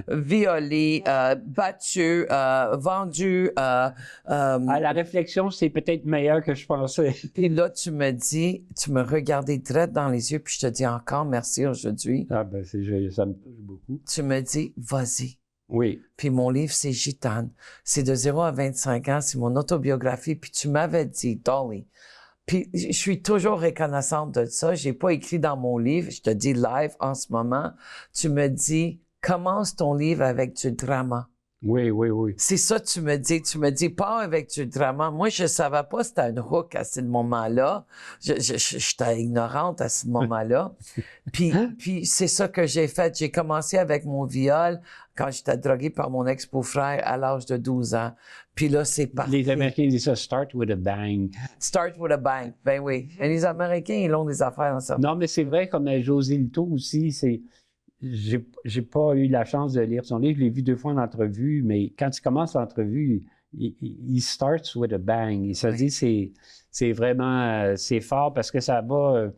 violé, battu, vendu. La réflexion, c'est peut-être meilleur que je pensais. Puis là, tu me regardais direct dans les yeux, puis je te dis encore merci aujourd'hui. Ah ben, ça me touche beaucoup. Tu me dis, vas-y. Oui. Puis mon livre, c'est Gitane. C'est de 0 à 25 ans, c'est mon autobiographie. Puis tu m'avais dit, Dolly, puis je suis toujours reconnaissante de ça. J'ai pas écrit dans mon livre, je te dis live en ce moment. Tu me dis, commence ton livre avec du drama. Oui. C'est ça que tu me dis. Tu me dis pas avec du drama. Moi, je savais pas si c'était une hook à ce moment-là. J'étais ignorante à ce moment-là. Puis c'est ça que j'ai fait. J'ai commencé avec mon viol quand j'étais droguée par mon ex-beau-frère à l'âge de 12 ans. Puis là, c'est parti. Les Américains disent ça, start with a bang. Start with a bang. Ben oui. Et les Américains, ils ont des affaires dans ça. Non, mais c'est vrai, comme José Lito aussi, j'ai pas eu la chance de lire son livre. Je l'ai vu 2 fois en entrevue, mais quand il commence l'entrevue, il starts with a bang. Il se dit, c'est vraiment, c'est fort parce que ça va...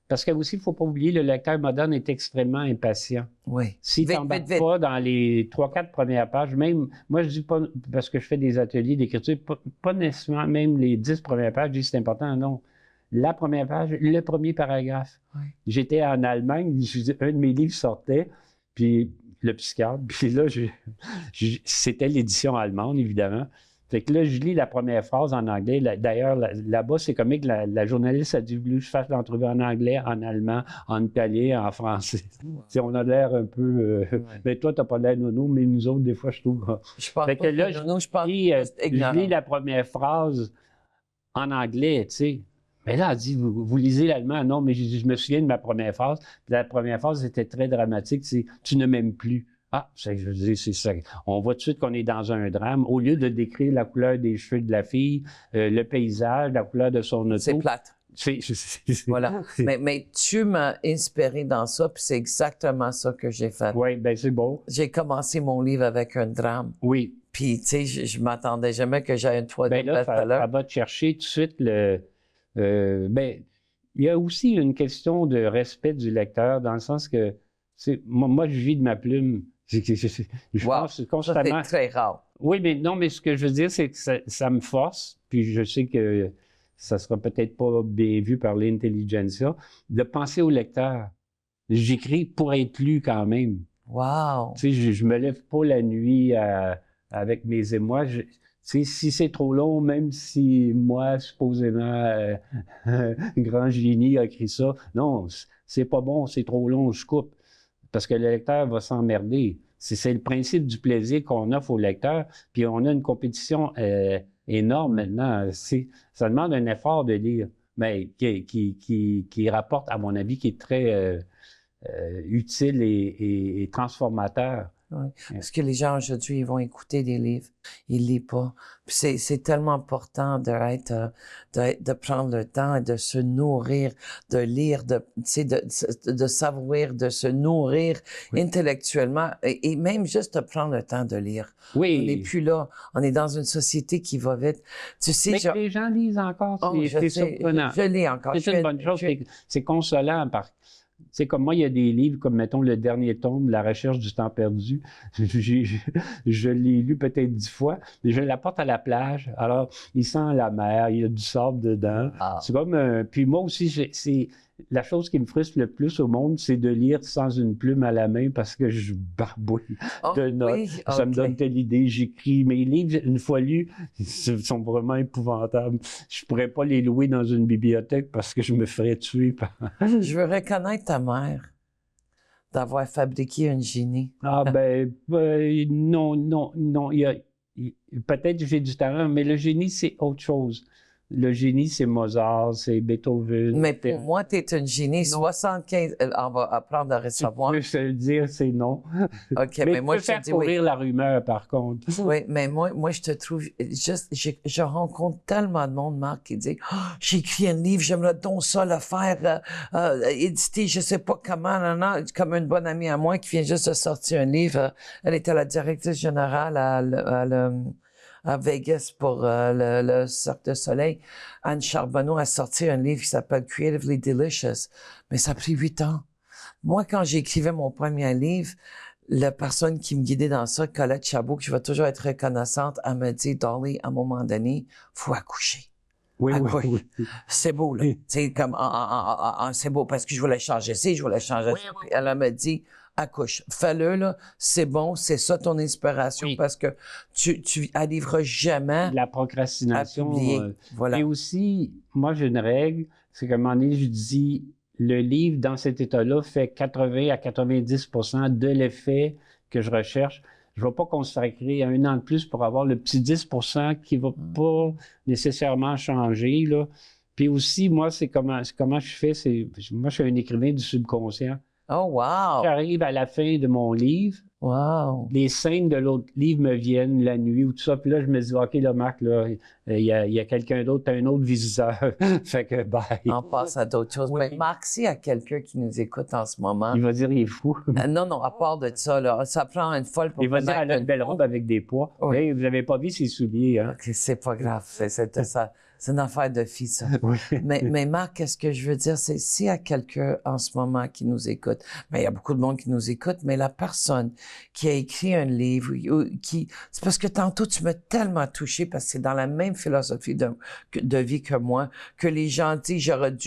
Parce que aussi, il ne faut pas oublier, le lecteur moderne est extrêmement impatient. Oui. S'il ne t'embarque pas dans les 3-4 premières pages, même, moi je dis pas, parce que je fais des ateliers d'écriture, pas nécessairement même les 10 premières pages, je dis c'est important, non. La première page, le premier paragraphe. Oui. J'étais en Allemagne, un de mes livres sortait, puis le psychiatre, puis là, c'était l'édition allemande, évidemment. Fait que là, je lis la première phrase en anglais. D'ailleurs, là-bas, c'est comique, la journaliste a dit voulu que je fasse l'entrevue en anglais, en allemand, en italien, en français. On a l'air un peu... Mais toi, t'as pas l'air nono, mais nous autres, des fois, je trouve... Je pense que là, je lis la première phrase en anglais, tu sais. Mais là, elle dit, vous lisez l'allemand? Non, mais je me souviens de ma première phrase. Puis la première phrase était très dramatique, c'est « Tu ne m'aimes plus ». Ah, je veux dire, c'est ça. On voit tout de suite qu'on est dans un drame. Au lieu de décrire la couleur des cheveux de la fille, le paysage, la couleur de son auto. C'est plate. Voilà. Mais tu m'as inspiré dans ça, puis c'est exactement ça que j'ai fait. Oui, ben c'est beau. J'ai commencé mon livre avec un drame. Oui. Puis, tu sais, je m'attendais jamais que j'aie une troisième best-seller. Ça va te chercher tout de suite il y a aussi une question de respect du lecteur, dans le sens que moi, je vis de ma plume. Je pense constamment. Ça, c'est très rare. Oui, mais ce que je veux dire, c'est que ça me force, puis je sais que ça sera peut-être pas bien vu par l'intelligentsia, de penser au lecteur. J'écris pour être lu quand même. Wow! Tu sais, je me lève pas la nuit avec mes émois. Si c'est trop long, même si moi, supposément, un grand génie a écrit ça, non, c'est pas bon, c'est trop long, je coupe. Parce que le lecteur va s'emmerder. C'est le principe du plaisir qu'on offre au lecteur. Puis on a une compétition énorme maintenant. Ça demande un effort de lire, mais qui rapporte, à mon avis, qui est très utile et transformateur. Oui. Parce que les gens aujourd'hui, ils vont écouter des livres, ils lisent pas. Puis c'est tellement important de prendre le temps et de se nourrir, de lire, de savourer, de se nourrir intellectuellement et même juste de prendre le temps de lire. Oui. On n'est plus là. On est dans une société qui va vite. Tu sais, mais les gens lisent encore. C'est surprenant. Je lis encore. C'est une bonne chose. C'est consolant c'est comme moi, il y a des livres comme, mettons, le dernier tome, La recherche du temps perdu. Je l'ai lu peut-être 10 fois, mais je l'apporte à la plage. Alors, il sent la mer, il y a du sable dedans. Ah. C'est comme... puis moi aussi, c'est la chose qui me frustre le plus au monde, c'est de lire sans une plume à la main parce que je barbouille de notes. Oui, ça me donne telle idée. J'écris mes livres, une fois lus, ils sont vraiment épouvantables. Je pourrais pas les louer dans une bibliothèque parce que je me ferais tuer. Je veux reconnaître ta mère d'avoir fabriqué un génie. Ah non. Peut-être que j'ai du talent, mais le génie, c'est autre chose. Le génie, c'est Mozart, c'est Beethoven. Mais pour moi, tu es un génie. 75, on va apprendre à recevoir. Je peux te le dire, c'est non. OK, mais moi, je te dis courir la rumeur, par contre. Oui, mais moi, je te trouve juste... Je rencontre tellement de monde, Marc, qui dit oh, « J'ai écrit un livre, j'aimerais donc ça le faire éditer, je sais pas comment, non. » Comme une bonne amie à moi qui vient juste de sortir un livre. Elle était la directrice générale à Vegas pour le Cirque du Soleil. Anne Charbonneau a sorti un livre qui s'appelle Creatively Delicious. Mais ça a pris 8 ans. Moi, quand j'écrivais mon premier livre, la personne qui me guidait dans ça, Colette Chabot, que je vais toujours être reconnaissante, elle m'a dit, Dolly, à un moment donné, faut accoucher. Oui. C'est beau, là. C'est comme, c'est beau parce que je voulais changer ci, je voulais changer ça. Puis elle m'a dit, accouche. Fais-le, là. C'est bon, c'est ça ton inspiration parce que tu arriveras jamais la procrastination. À publier. Voilà. Et aussi, moi, j'ai une règle, c'est qu'à un moment donné, je dis, le livre, dans cet état-là, fait 80 à 90% de l'effet que je recherche. Je ne vais pas consacrer 1 an de plus pour avoir le petit 10% qui ne va pas nécessairement changer, là. Puis aussi, moi, c'est comment je fais, moi, je suis un écrivain du subconscient. Oh, wow! J'arrive à la fin de mon livre. Wow! Les scènes de l'autre livre me viennent la nuit ou tout ça. Puis là, je me dis, OK, là, Marc, là, il y a quelqu'un d'autre, t'as un autre visiteur. Fait que, bye. On passe à d'autres choses. Oui. Mais Marc, s'il y a quelqu'un qui nous écoute en ce moment... Il va dire, il est fou. Non, à part de ça, là, ça prend une folle pour... Il va dire, elle a une belle robe avec des pois. Oui. Hey, vous n'avez pas vu ses souliers, hein? OK, c'est pas grave. C'est une affaire de fille, ça. Oui. mais Marc, qu'est-ce que je veux dire, c'est s'il y a quelqu'un en ce moment qui nous écoute, il y a beaucoup de monde qui nous écoute, mais la personne qui a écrit un livre, c'est parce que tantôt tu m'as tellement touché parce que c'est dans la même philosophie de vie que moi, que les gens disent j'aurais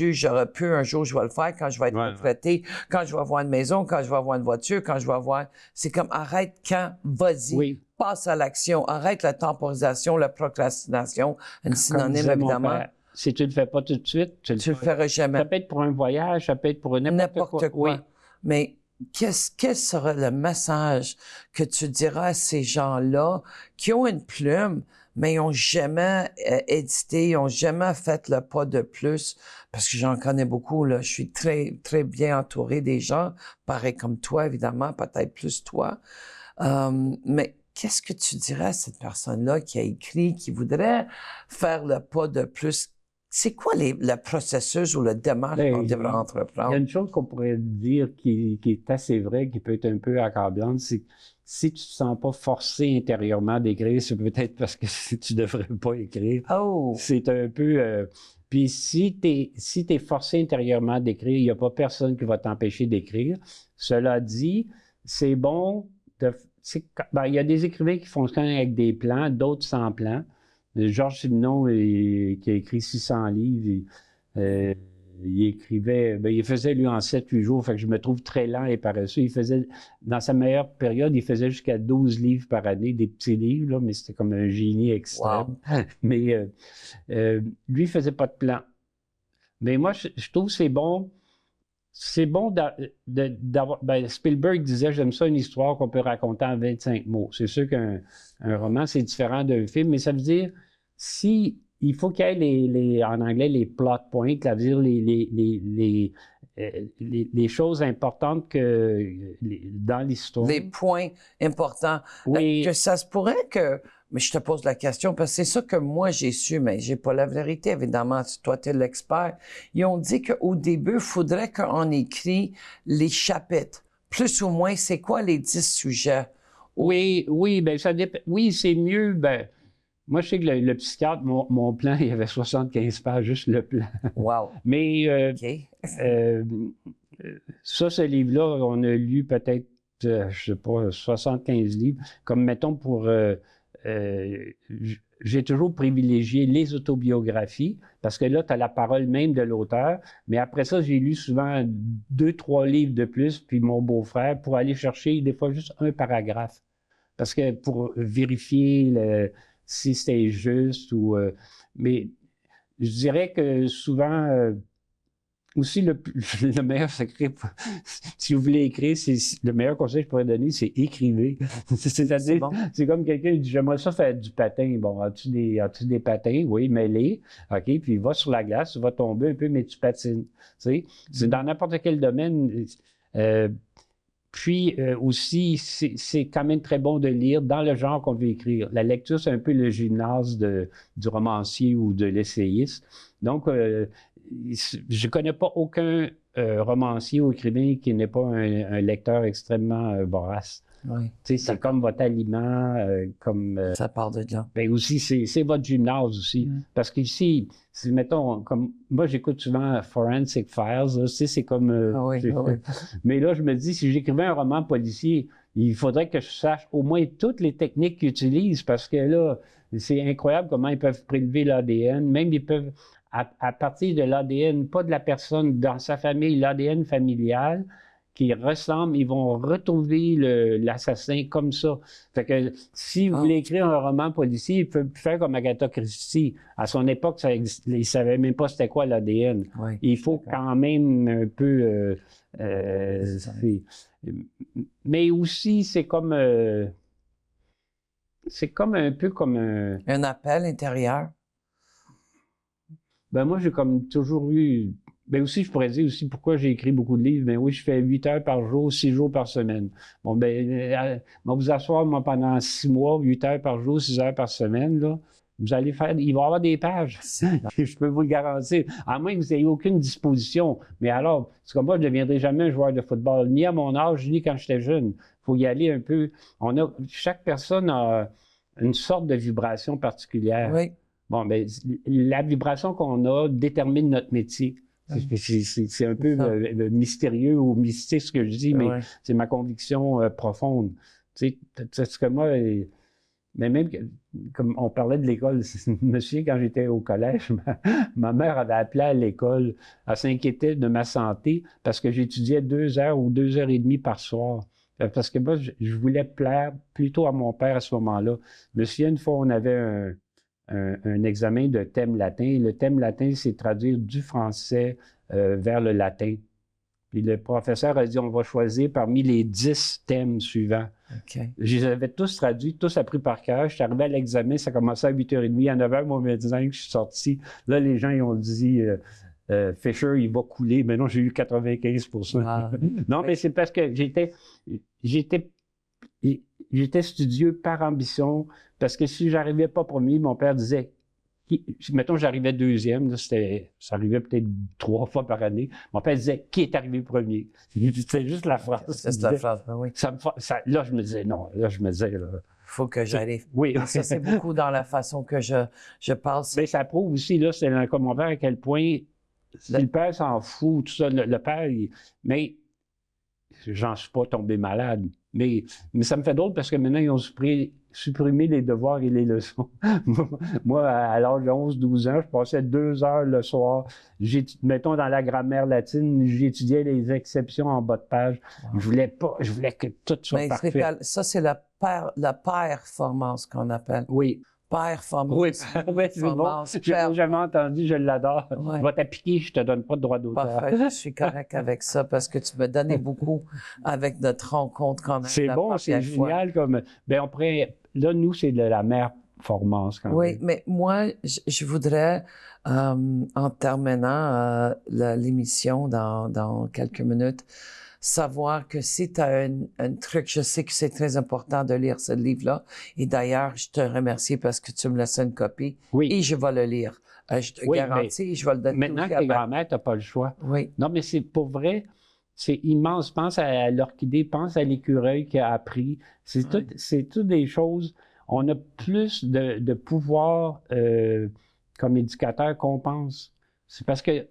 pu, un jour je vais le faire quand je vais être retraité, quand je vais avoir une maison, quand je vais avoir une voiture, quand je vais avoir... C'est comme arrête quand, vas-y. Oui. Passe à l'action, arrête la temporisation, la procrastination, un synonyme évidemment. Si tu le fais pas tout de suite, tu le feras jamais. Ça peut être pour un voyage, ça peut être pour n'importe quoi. Oui. Mais quel sera le message que tu diras à ces gens-là qui ont une plume, mais ils n'ont jamais édité, ils n'ont jamais fait le pas de plus? Parce que j'en connais beaucoup, là. Je suis très, très bien entouré des gens, pareil comme toi, évidemment, peut-être plus toi. Mais qu'est-ce que tu dirais à cette personne-là qui a écrit, qui voudrait faire le pas de plus? C'est quoi le processus ou le démarche qu'on devrait Il y entreprendre? a une chose qu'on pourrait dire qui est assez vraie, qui peut être un peu accablante, c'est que si tu ne te sens pas forcé intérieurement d'écrire, c'est peut-être parce que tu ne devrais pas écrire. Oh! C'est un peu... puis si tu es forcé intérieurement d'écrire, il n'y a pas personne qui va t'empêcher d'écrire. Cela dit, c'est bon il y a des écrivains qui fonctionnent avec des plans, d'autres sans plan. Georges Simenon, qui a écrit 600 livres, il écrivait, il faisait lui en 7-8 jours, fait que je me trouve très lent et paresseux. Il faisait, dans sa meilleure période, il faisait jusqu'à 12 livres par année, des petits livres, là, mais c'était comme un génie extrême. Wow. Mais lui, il faisait pas de plan. Mais moi, je trouve que c'est bon. C'est bon d'avoir. Spielberg disait, j'aime ça une histoire qu'on peut raconter en 25 mots. C'est sûr qu'un roman, c'est différent d'un film, mais ça veut dire, il faut qu'il y ait en anglais, les plot points, ça veut dire les choses importantes dans l'histoire. Les points importants. Oui. Que ça se pourrait que... Mais je te pose la question parce que c'est ça que moi j'ai su, mais j'ai pas la vérité, évidemment. Toi, tu es l'expert. Ils ont dit qu'au début, il faudrait qu'on écrit les chapitres. Plus ou moins, c'est quoi les 10 sujets? Oui, ça dépend. Oui, c'est mieux. Moi, je sais que le psychiatre, mon plan, il y avait 75 pages, juste le plan. Wow. Mais OK. ce livre-là, on a lu peut-être, je sais pas, 75 livres. Comme, mettons, j'ai toujours privilégié les autobiographies, parce que là, tu as la parole même de l'auteur. Mais après ça, j'ai lu souvent 2-3 livres de plus, puis mon beau-frère, pour aller chercher des fois juste un paragraphe. Parce que pour vérifier si c'était juste mais je dirais que souvent, aussi le meilleur secret, si vous voulez écrire, le meilleur conseil que je pourrais donner, c'est écrivez. C'est-à-dire, bon. C'est comme quelqu'un qui dit, j'aimerais ça faire du patin. Bon, as-tu des patins? Oui, mets-les. OK, puis va sur la glace, tu vas tomber un peu, mais tu patines. Tu sais? C'est dans n'importe quel domaine. Puis aussi, c'est quand même très bon de lire dans le genre qu'on veut écrire. La lecture, c'est un peu le gymnase du romancier ou de l'essayiste. Donc, je ne connais pas aucun romancier ou écrivain qui n'est pas un lecteur extrêmement vorace. Oui. C'est comme votre aliment, ça part de là. Ben aussi, c'est votre gymnase aussi. Parce qu'ici, mettons, comme moi, j'écoute souvent Forensic Files, c'est comme... Oui. Mais là, je me dis, si j'écrivais un roman policier, il faudrait que je sache au moins toutes les techniques qu'ils utilisent, parce que là, c'est incroyable comment ils peuvent prélever l'ADN. Même ils peuvent, à partir de l'ADN, pas de la personne dans sa famille, l'ADN familial, qui ressemblent, ils vont retrouver l'assassin comme ça. Fait que si vous voulez écrire un roman policier, il peut faire comme Agatha Christie. À son époque, ils ne savaient même pas c'était quoi l'ADN. Oui, il faut quand même un peu... mais aussi, c'est comme un peu comme un appel intérieur. Moi, j'ai comme toujours eu... aussi, je pourrais dire aussi pourquoi j'ai écrit beaucoup de livres. Oui, je fais 8 heures par jour, 6 jours par semaine. Bon, vous asseoir, moi, pendant 6 mois, 8 heures par jour, 6 heures par semaine, là. Vous allez faire... Il va y avoir des pages. Je peux vous le garantir. À moins que vous n'ayez aucune disposition. Mais alors, c'est comme moi, je ne deviendrai jamais un joueur de football, ni à mon âge, ni quand j'étais jeune. Il faut y aller un peu... Chaque personne a une sorte de vibration particulière. Oui. Bon, la vibration qu'on a détermine notre métier. C'est un peu mystérieux ou mystique ce que je dis, mais c'est ma conviction profonde. Tu sais, c'est que moi, mais même comme on parlait de l'école, monsieur, quand j'étais au collège, ma mère avait appelé à l'école, elle s'inquiétait de ma santé parce que j'étudiais 2 heures ou 2 heures et demie par soir. Parce que moi, je voulais plaire plutôt à mon père à ce moment-là. Je me souviens, une fois, on avait un examen de thème latin. Le thème latin, c'est traduire du français vers le latin. Puis le professeur a dit, on va choisir parmi les 10 thèmes suivants. Okay. Je les avais tous traduits, tous appris par cœur. Je suis arrivé à l'examen, ça commençait à 8h30. À 9h, mon médecin, je suis sorti. Là, les gens, ils ont dit... Fisher, il va couler. Mais non, j'ai eu 95%. Ah, non, mais c'est parce que j'étais studieux par ambition, parce que si j'arrivais pas premier, mon père disait Mettons, j'arrivais deuxième, là, ça arrivait peut-être 3 fois par année. Mon père disait, qui est arrivé premier? C'était juste la phrase. C'est juste la phrase, oui. Là, je me disais, non. Là, je me disais, là, faut que j'arrive. Oui. Ça, c'est beaucoup dans la façon que je parle. Mais ça prouve aussi, là, c'est un commentaire à quel point le père s'en fout, tout ça. Le père, mais j'en suis pas tombé malade. Mais ça me fait drôle parce que maintenant, ils ont supprimé les devoirs et les leçons. Moi, à l'âge de 11-12 ans, je passais 2 heures le soir. Mettons, dans la grammaire latine, j'étudiais les exceptions en bas de page. Wow. Je voulais que tout soit parfait. Ça, c'est la performance qu'on appelle. Oui. Performance. Oui, c'est bon. Je l'ai jamais entendu, je l'adore. Ouais. Je vais t'appliquer, je te donne pas de droit d'auteur. Parfait, je suis correct avec ça parce que tu me donnais beaucoup avec notre rencontre quand même. C'est bon, c'est génial comme... Ben après, là, nous, c'est de la meilleure performance quand même. Oui, mais moi, je voudrais, en terminant l'émission dans quelques minutes, savoir que si tu as un truc, je sais que c'est très important de lire ce livre-là. Et d'ailleurs, je te remercie parce que tu me laisses une copie. Oui. Et je vais le lire. Je te garantis, je vais le donner. Maintenant que t'es grand-mère, tu n'as pas le choix. Oui. Non, mais c'est pour vrai, c'est immense. Pense à l'orchidée, pense à l'écureuil qui a appris. C'est toutes des choses. On a plus de pouvoir comme éducateur qu'on pense. C'est parce que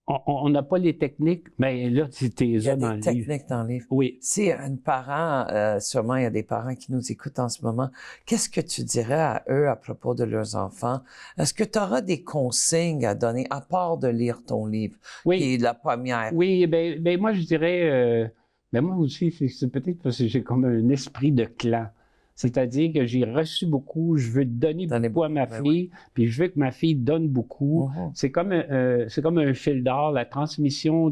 on n'a pas les techniques, mais là, c'était il y a dans des techniques dans le livre. Oui. Si un parent, sûrement il y a des parents qui nous écoutent en ce moment, qu'est-ce que tu dirais à eux à propos de leurs enfants? Est-ce que tu auras des consignes à donner, à part de lire ton livre, qui est la première? Oui, ben moi, je dirais, ben moi aussi, c'est peut-être parce que j'ai comme un esprit de clan. C'est-à-dire que j'ai reçu beaucoup, je veux donner beaucoup à ma fille, puis je veux que ma fille donne beaucoup. C'est comme un fil d'or, la transmission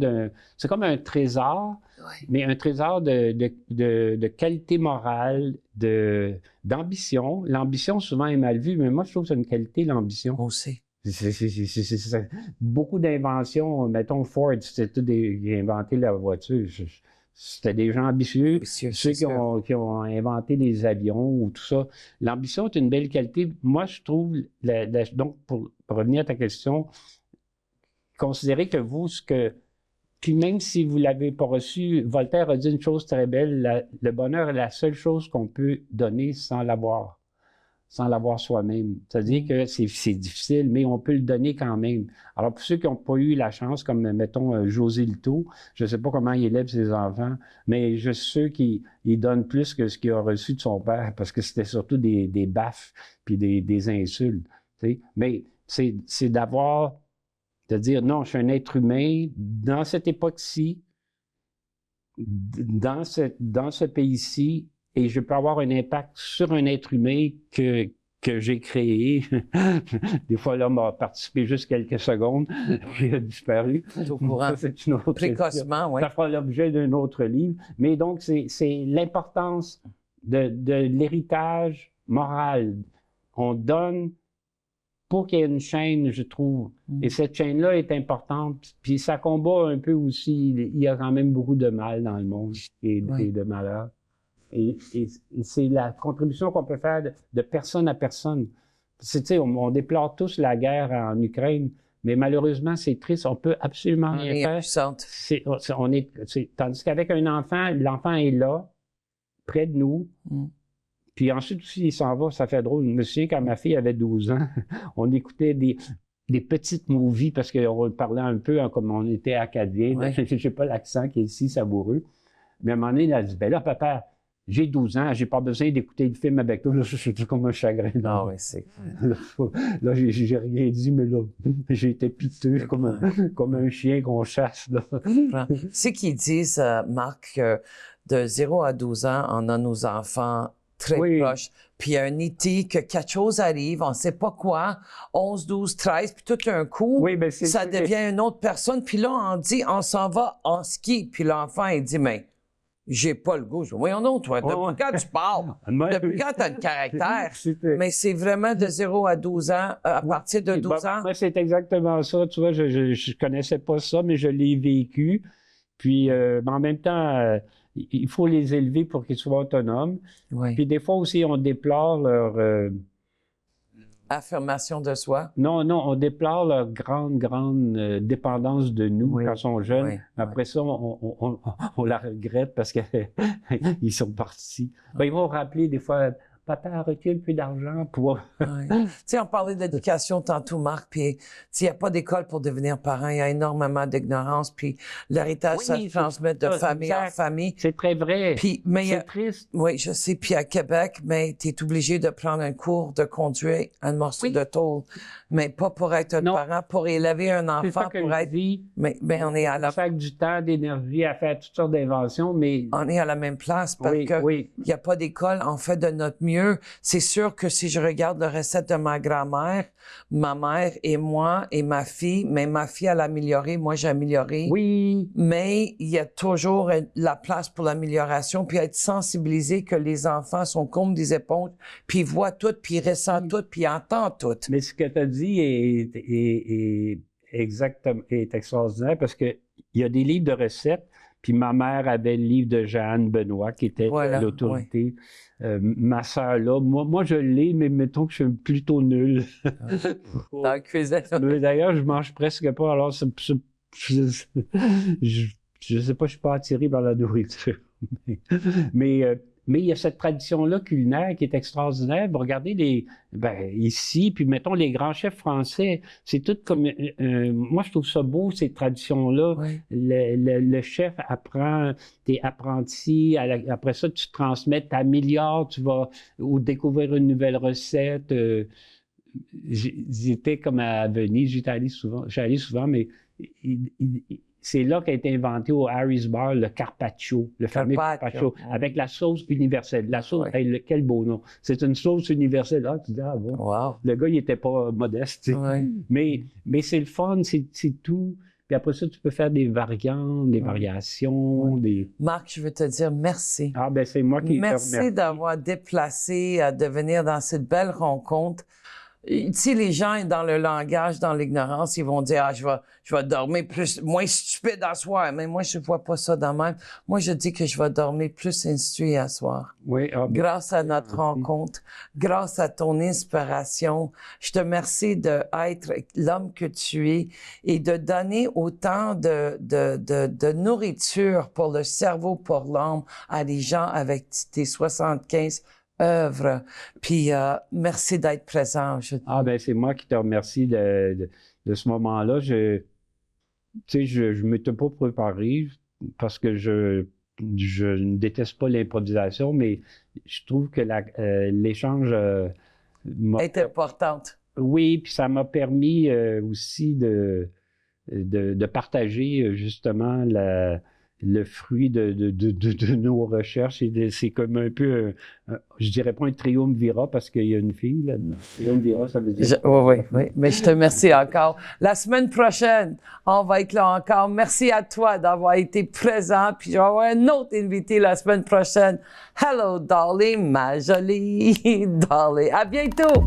c'est comme un trésor, mais un trésor de qualité morale, d'ambition. L'ambition, souvent, est mal vue, mais moi, je trouve que c'est une qualité, l'ambition. Moi aussi. C'est beaucoup d'inventions. Mettons, Ford, c'était tout qui a inventé la voiture. C'était des gens ambitieux, ceux qui ont inventé les avions ou tout ça. L'ambition est une belle qualité. Moi, je trouve, donc, pour revenir à ta question, considérez que vous, puis même si vous ne l'avez pas reçu, Voltaire a dit une chose très belle, le bonheur est la seule chose qu'on peut donner sans l'avoir soi-même. C'est-à-dire que c'est difficile, mais on peut le donner quand même. Alors, pour ceux qui n'ont pas eu la chance, comme, mettons, José Lito, je ne sais pas comment il élève ses enfants, mais je suis sûr qu'il donne plus que ce qu'il a reçu de son père, parce que c'était surtout des baffes puis des insultes. Tu sais. Mais c'est de dire, non, je suis un être humain, dans cette époque-ci, dans ce pays-ci, et je peux avoir un impact sur un être humain que j'ai créé. Des fois, l'homme a participé juste quelques secondes, puis il a disparu. Au courant. C'est une autre précocement, oui. Ça fera l'objet d'un autre livre. Mais donc, c'est l'importance de l'héritage moral. On donne pour qu'il y ait une chaîne, je trouve. Et cette chaîne-là est importante. Puis ça combat un peu aussi. Il y a quand même beaucoup de mal dans le monde et de malheur. Et c'est la contribution qu'on peut faire de personne à personne. On déplore tous la guerre en Ukraine, mais malheureusement, c'est triste. On peut absolument rien faire. Tandis qu'avec un enfant, l'enfant est là, près de nous. Puis ensuite aussi, il s'en va, ça fait drôle. Je me souviens, quand ma fille avait 12 ans, on écoutait des petites movies, parce qu'on parlait un peu comme on était acadien. Je n'ai pas l'accent qui est si savoureux. Mais à un moment donné, il a dit, ben là, papa, j'ai 12 ans, j'ai pas besoin d'écouter le film avec toi. Là, je suis comme un chagrin. Ah oui, c'est... Là, j'ai rien dit, mais là, j'ai été piteux comme un chien qu'on chasse. C'est qu'ils disent, Marc, que de 0 à 12 ans, on a nos enfants très proches. Puis il y a un E.T., que quelque chose arrive, on ne sait pas quoi, 11, 12, 13, puis tout d'un coup, ça devient une autre personne. Puis là, on dit, on s'en va en ski. Puis l'enfant, il dit, mais... j'ai pas le goût. Voyons donc, toi, depuis quand tu parles? Depuis quand tu as le caractère? Mais c'est vraiment de 0 à 12 ans, à partir de 12 ans? Moi, c'est exactement ça. Tu vois, je connaissais pas ça, mais je l'ai vécu. Puis, en même temps, il faut les élever pour qu'ils soient autonomes. Puis des fois aussi, on déplore Affirmation de soi. Non, on déplore leur grande dépendance de nous quand ils sont jeunes. Oui, Après ça, on la regrette parce qu'ils sont partis. Ben, ils vont rappeler des fois, papa a reçu un peu d'argent pour... Ouais. Tu sais, on parlait d'éducation tantôt, Marc, puis il n'y a pas d'école pour devenir parent. Il y a énormément d'ignorance, puis l'héritage, ça se transmet de famille en famille. C'est très vrai. C'est triste. Oui, je sais. Puis à Québec, mais tu es obligé de prendre un cours de conduire un morceau de tôle. Mais pas pour être un parent, pour élever un enfant, pour être... Mais on est à la... On fait du temps, d'énergie à faire toutes sortes d'inventions, mais... On est à la même place parce que il n'y a pas d'école. On fait de notre mieux. C'est sûr que si je regarde la recette de ma grand-mère, ma mère et moi et ma fille, mais ma fille, elle a amélioré, moi j'ai amélioré. Oui. Mais il y a toujours la place pour l'amélioration, puis être sensibilisé que les enfants sont comme des éponges, puis ils voient tout, puis ils ressentent tout, puis ils entendent tout. Mais ce que tu as dit est exactement, est extraordinaire parce que il y a des livres de recettes. Puis ma mère avait le livre de Jeanne Benoît, qui était l'autorité. Ma sœur, là, moi, je l'ai, mais mettons que je suis plutôt nul. Dans la cuisine. D'ailleurs, je mange presque pas, alors je sais pas, je suis pas attiré par la nourriture. Mais il y a cette tradition-là culinaire qui est extraordinaire. Vous regardez ici, puis mettons les grands chefs français, c'est tout comme... moi, je trouve ça beau, ces traditions-là. Oui. Le chef apprend, t'es apprenti, après ça, tu transmets, t'améliores, tu vas ou découvrir une nouvelle recette. J'étais comme à Venise, j'étais allé souvent, mais... c'est là qu'a été inventé au Harry's Bar le carpaccio, le fameux carpaccio, avec la sauce universelle. La sauce, quel beau nom. C'est une sauce universelle. Ah, tu dis, ah bon. Wow. Le gars, il était pas modeste. Mais c'est le fun, c'est tout. Puis après ça, tu peux faire des variantes, des variations, Marc, je veux te dire merci. Ah, ben c'est moi qui te remercie. Merci d'avoir déplacé, de venir dans cette belle rencontre. Tu sais, les gens, dans le langage, dans l'ignorance, ils vont dire, je vais dormir moins stupide à soir. Mais moi, je vois pas ça dans même. Moi, je dis que je vais dormir plus instruit à soir. Oui, grâce à notre rencontre, grâce à ton inspiration. Je te remercie d'être l'homme que tu es et de donner autant de nourriture pour le cerveau, pour l'âme à des gens avec tes 75 œuvre. Puis merci d'être présent. Ah ben c'est moi qui te remercie de ce moment-là. Je m'étais pas préparé parce que je ne déteste pas l'improvisation, mais je trouve que l'échange est importante. Oui, puis ça m'a permis aussi de partager justement le fruit de nos recherches. C'est comme un peu, je dirais pas un triumvirat parce qu'il y a une fille là-dedans. Triumvirat, ça veut dire... Oui. Mais je te remercie encore. La semaine prochaine, on va être là encore. Merci à toi d'avoir été présent. Puis je vais avoir un autre invité la semaine prochaine. Hello, Dolly, ma jolie Dolly. À bientôt!